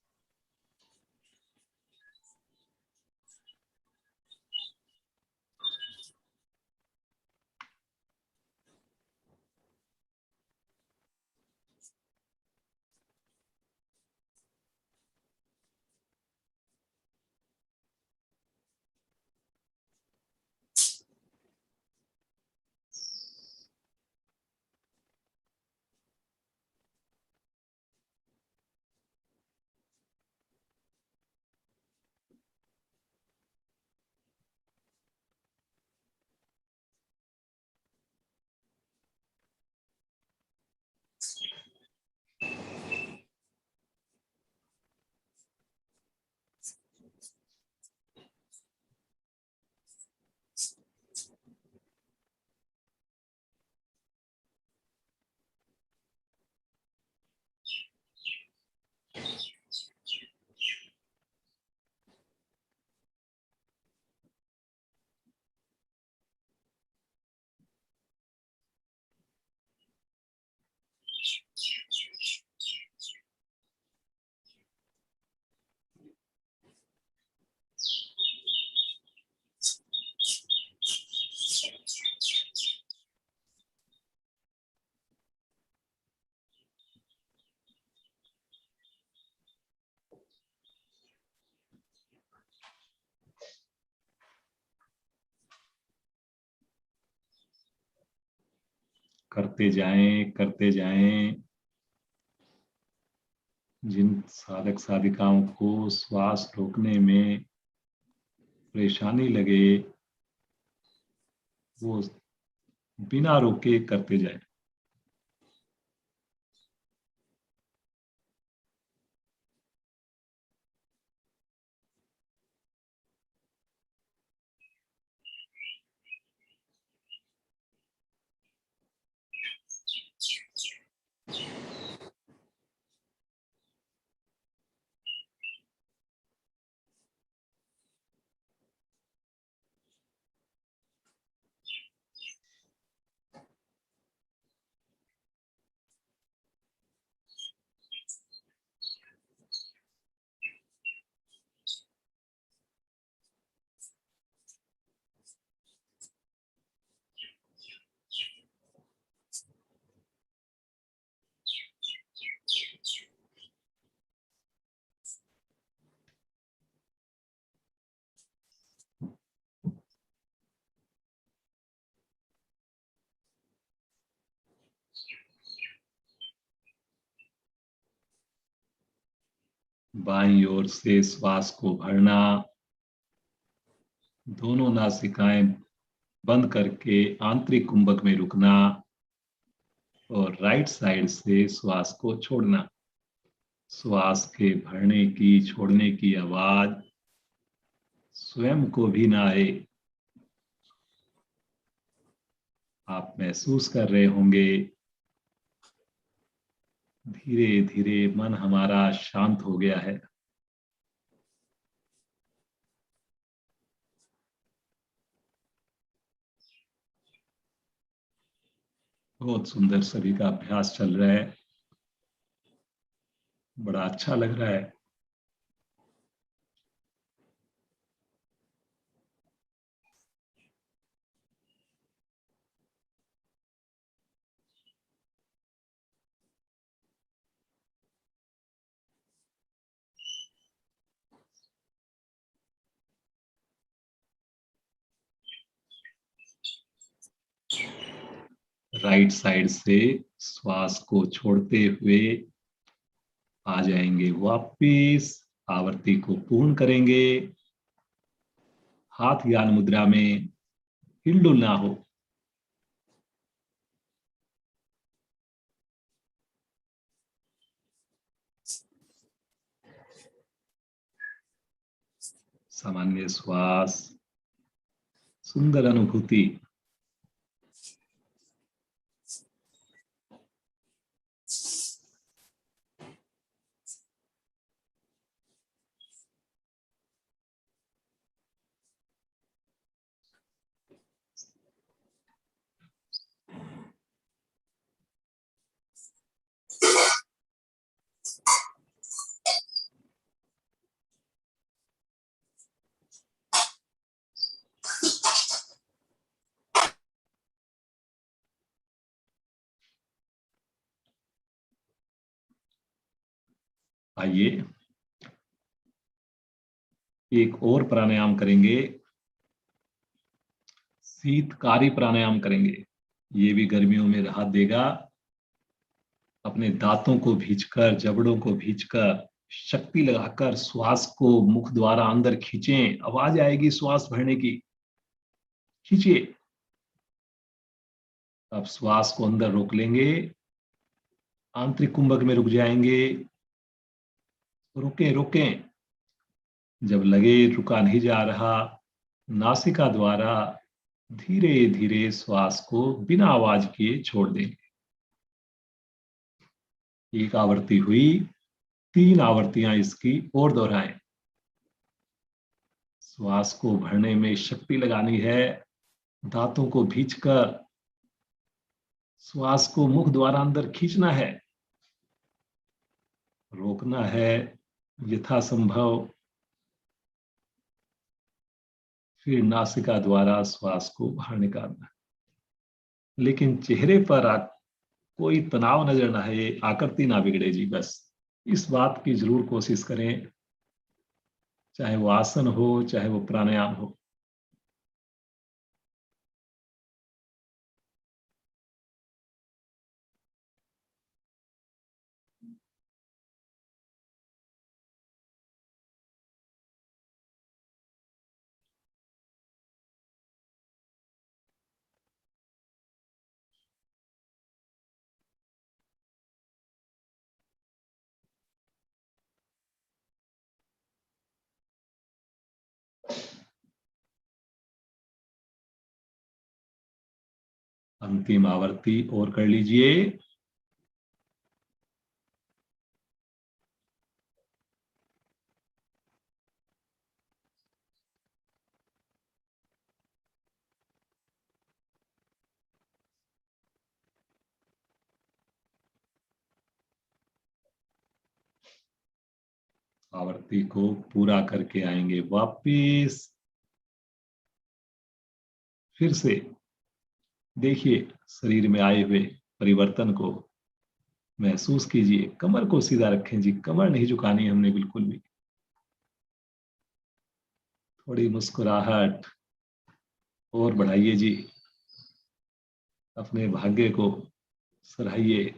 करते जाएं, करते जाएं। जिन साधक साधिकाओं को श्वास रोकने में परेशानी लगे वो बिना रोके करते जाएं। बाईं ओर से श्वास को भरना, दोनों नासिकाएं बंद करके आंतरिक कुंभक में रुकना और राइट साइड से श्वास को छोड़ना। श्वास के भरने की छोड़ने की आवाज स्वयं को भी ना आए। आप महसूस कर रहे होंगे धीरे धीरे मन हमारा शांत हो गया है। बहुत सुंदर सभी का अभ्यास चल रहा है, बड़ा अच्छा लग रहा है। राइट साइड से श्वास को छोड़ते हुए आ जाएंगे वापिस। आवर्ती को पूर्ण करेंगे। हाथ ज्ञान मुद्रा में हिलडुल ना हो। सामान्य श्वास, सुंदर अनुभूति। आइए एक और प्राणायाम करेंगे, शीतकारी प्राणायाम करेंगे। ये भी गर्मियों में राहत देगा। अपने दांतों को भींचकर, जबड़ों को भींचकर, शक्ति लगाकर श्वास को मुख द्वारा अंदर खींचें। आवाज आएगी श्वास भरने की। खींचिए। अब श्वास को अंदर रोक लेंगे, आंतरिक कुंभक में रुक जाएंगे। रुकें रुकें। जब लगे रुका नहीं जा रहा, नासिका द्वारा धीरे धीरे श्वास को बिना आवाज किए छोड़ देंगे। एक आवृत्ति हुई, 3 आवृत्तियां इसकी और दोहराएं। श्वास को भरने में शक्ति लगानी है। दांतों को भींचकर श्वास को मुख द्वारा अंदर खींचना है। रोकना है यथासंभव। फिर नासिका द्वारा श्वास को बाहर निकालना। लेकिन चेहरे पर कोई तनाव नजर ना आए, आकृति ना बिगड़े जी। बस इस बात की जरूर कोशिश करें, चाहे वो आसन हो, चाहे वो प्राणायाम हो। अंतिम आवर्ती और कर लीजिए। आवर्ती को पूरा करके आएंगे वापिस। फिर से देखिए शरीर में आए हुए परिवर्तन को महसूस कीजिए। कमर को सीधा रखें जी, कमर नहीं झुकानी हमने बिल्कुल भी। थोड़ी मुस्कुराहट और बढ़ाइए जी। अपने भाग्य को सराहिए।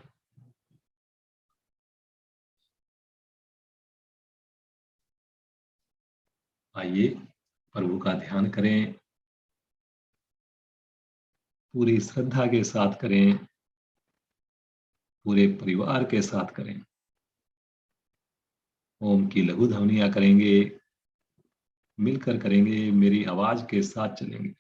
आइए प्रभु का ध्यान करें, पूरी श्रद्धा के साथ करें, पूरे परिवार के साथ करें। ओम की लघु ध्वनियां करेंगे, मिलकर करेंगे, मेरी आवाज के साथ चलेंगे।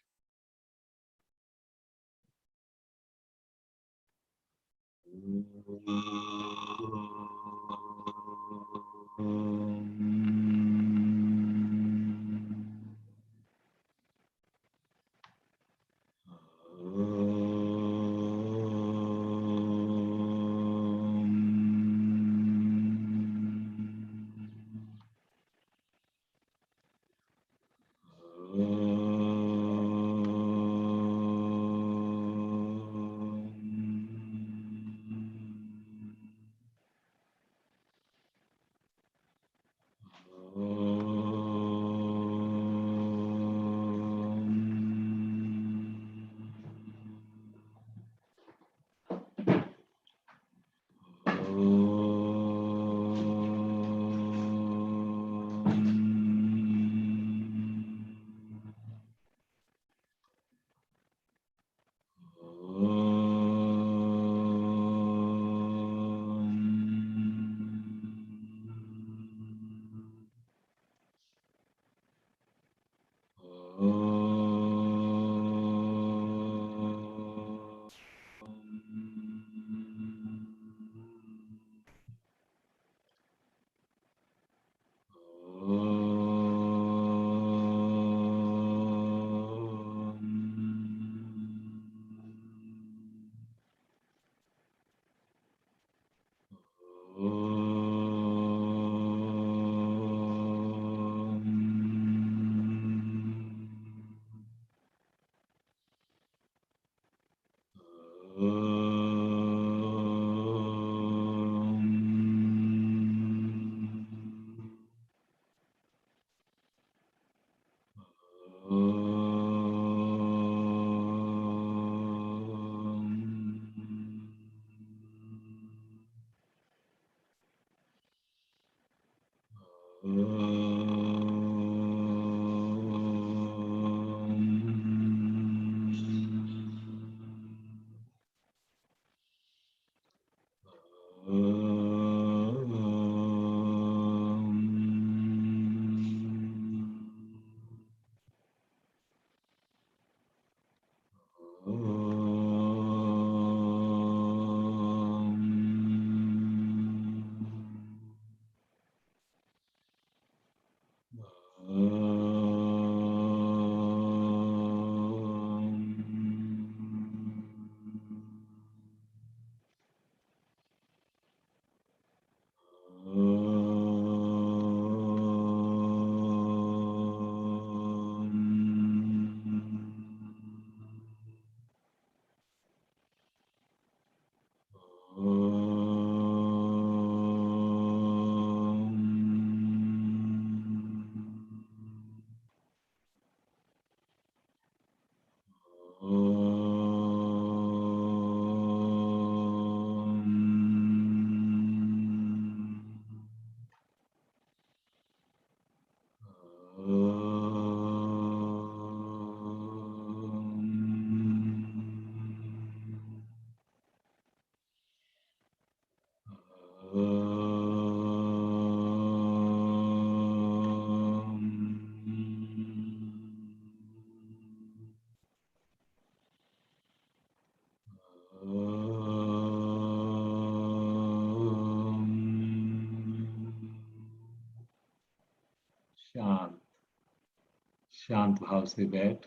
शांत भाव से बैठ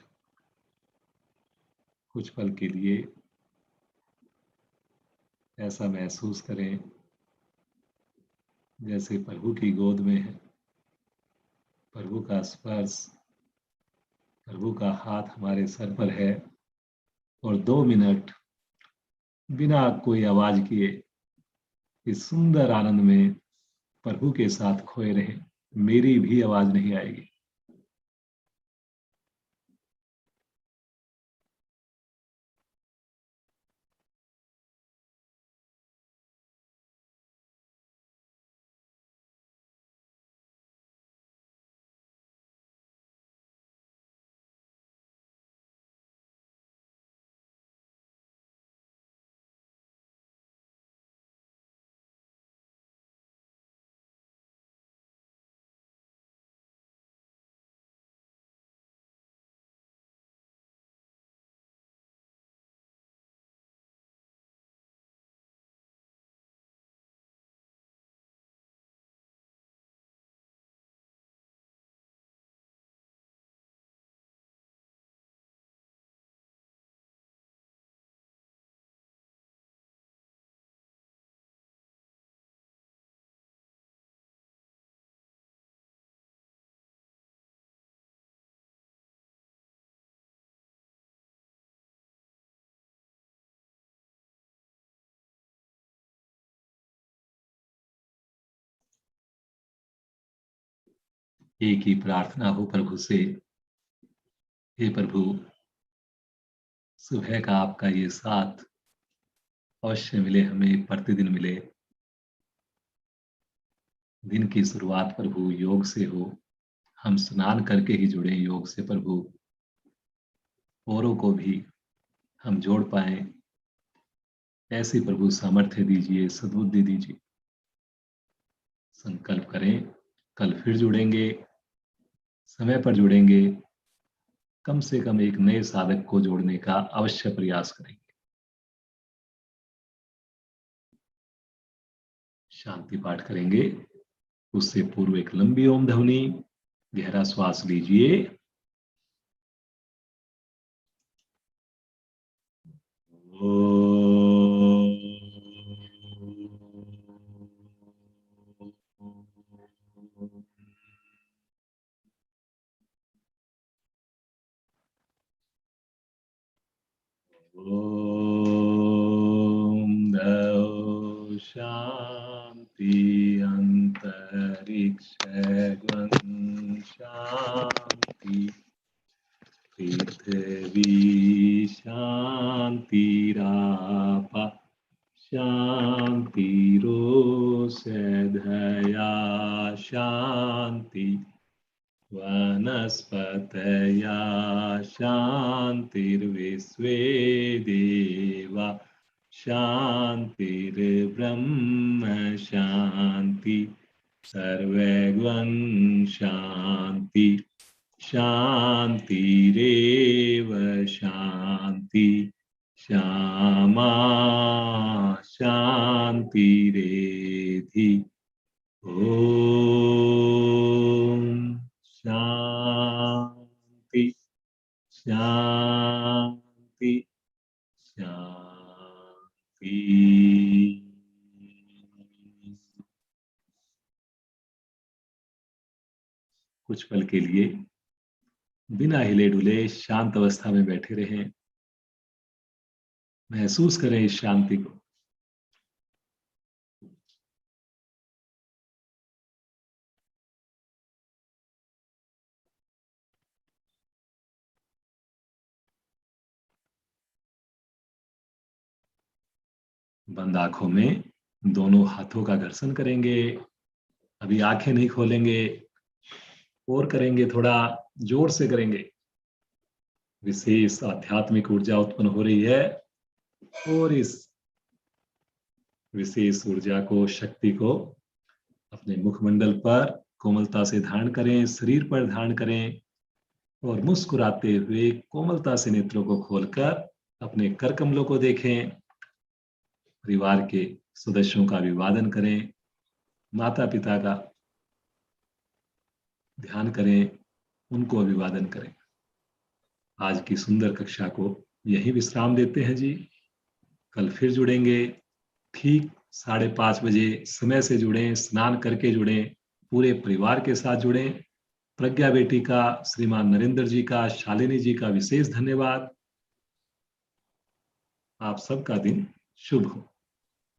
कुछ पल के लिए ऐसा महसूस करें जैसे प्रभु की गोद में है, प्रभु का स्पर्श, प्रभु का हाथ हमारे सर पर है, और 2 मिनट बिना कोई आवाज किए इस सुंदर आनंद में प्रभु के साथ खोए रहें। मेरी भी आवाज नहीं आएगी। एक ही प्रार्थना हो प्रभु से, हे प्रभु, सुबह का आपका ये साथ अवश्य मिले, हमें प्रतिदिन मिले। दिन की शुरुआत प्रभु योग से हो, हम स्नान करके ही जुड़े योग से प्रभु, औरों को भी हम जोड़ पाए। ऐसी प्रभु सामर्थ्य दीजिए, सद्बुद्धि दीजिए। संकल्प करें, कल फिर जुड़ेंगे, समय पर जुड़ेंगे, कम से कम एक नए साधक को जोड़ने का अवश्य प्रयास करेंगे। शांति पाठ करेंगे, उससे पूर्व एक लंबी ओम ध्वनि, गहरा श्वास लीजिए। ओम दौ शांति अंतरिक्ष गगन शांति पृथ्वी शांतिराप शांतिरोषधया शांति वनस्पतया शांतिर्विश्वे देवा शांतिर्ब्रह्म शांति सर्वगं शांति शांतिरेव शांति श्यामा शांतिरेधि। ओम शांति शांति शांति। कुछ पल के लिए बिना हिले डुले शांत अवस्था में बैठे रहें, महसूस करें इस शांति को। बंद आंखों में दोनों हाथों का घर्षण करेंगे। अभी आंखें नहीं खोलेंगे, और करेंगे, थोड़ा जोर से करेंगे। विशेष आध्यात्मिक ऊर्जा उत्पन्न हो रही है, और इस विशेष ऊर्जा को, शक्ति को अपने मुखमंडल पर कोमलता से धारण करें, शरीर पर धारण करें, और मुस्कुराते हुए कोमलता से नेत्रों को खोलकर अपने कर कमलों को देखें। परिवार के सदस्यों का अभिवादन करें, माता पिता का ध्यान करें, उनको अभिवादन करें। आज की सुंदर कक्षा को यही विश्राम देते हैं जी। कल फिर जुड़ेंगे ठीक 5:30 बजे। समय से जुड़ें, स्नान करके जुड़ें, पूरे परिवार के साथ जुड़ें। प्रज्ञा बेटी का, श्रीमान नरेंद्र जी का, शालिनी जी का विशेष धन्यवाद। आप सबका दिन शुभ हो।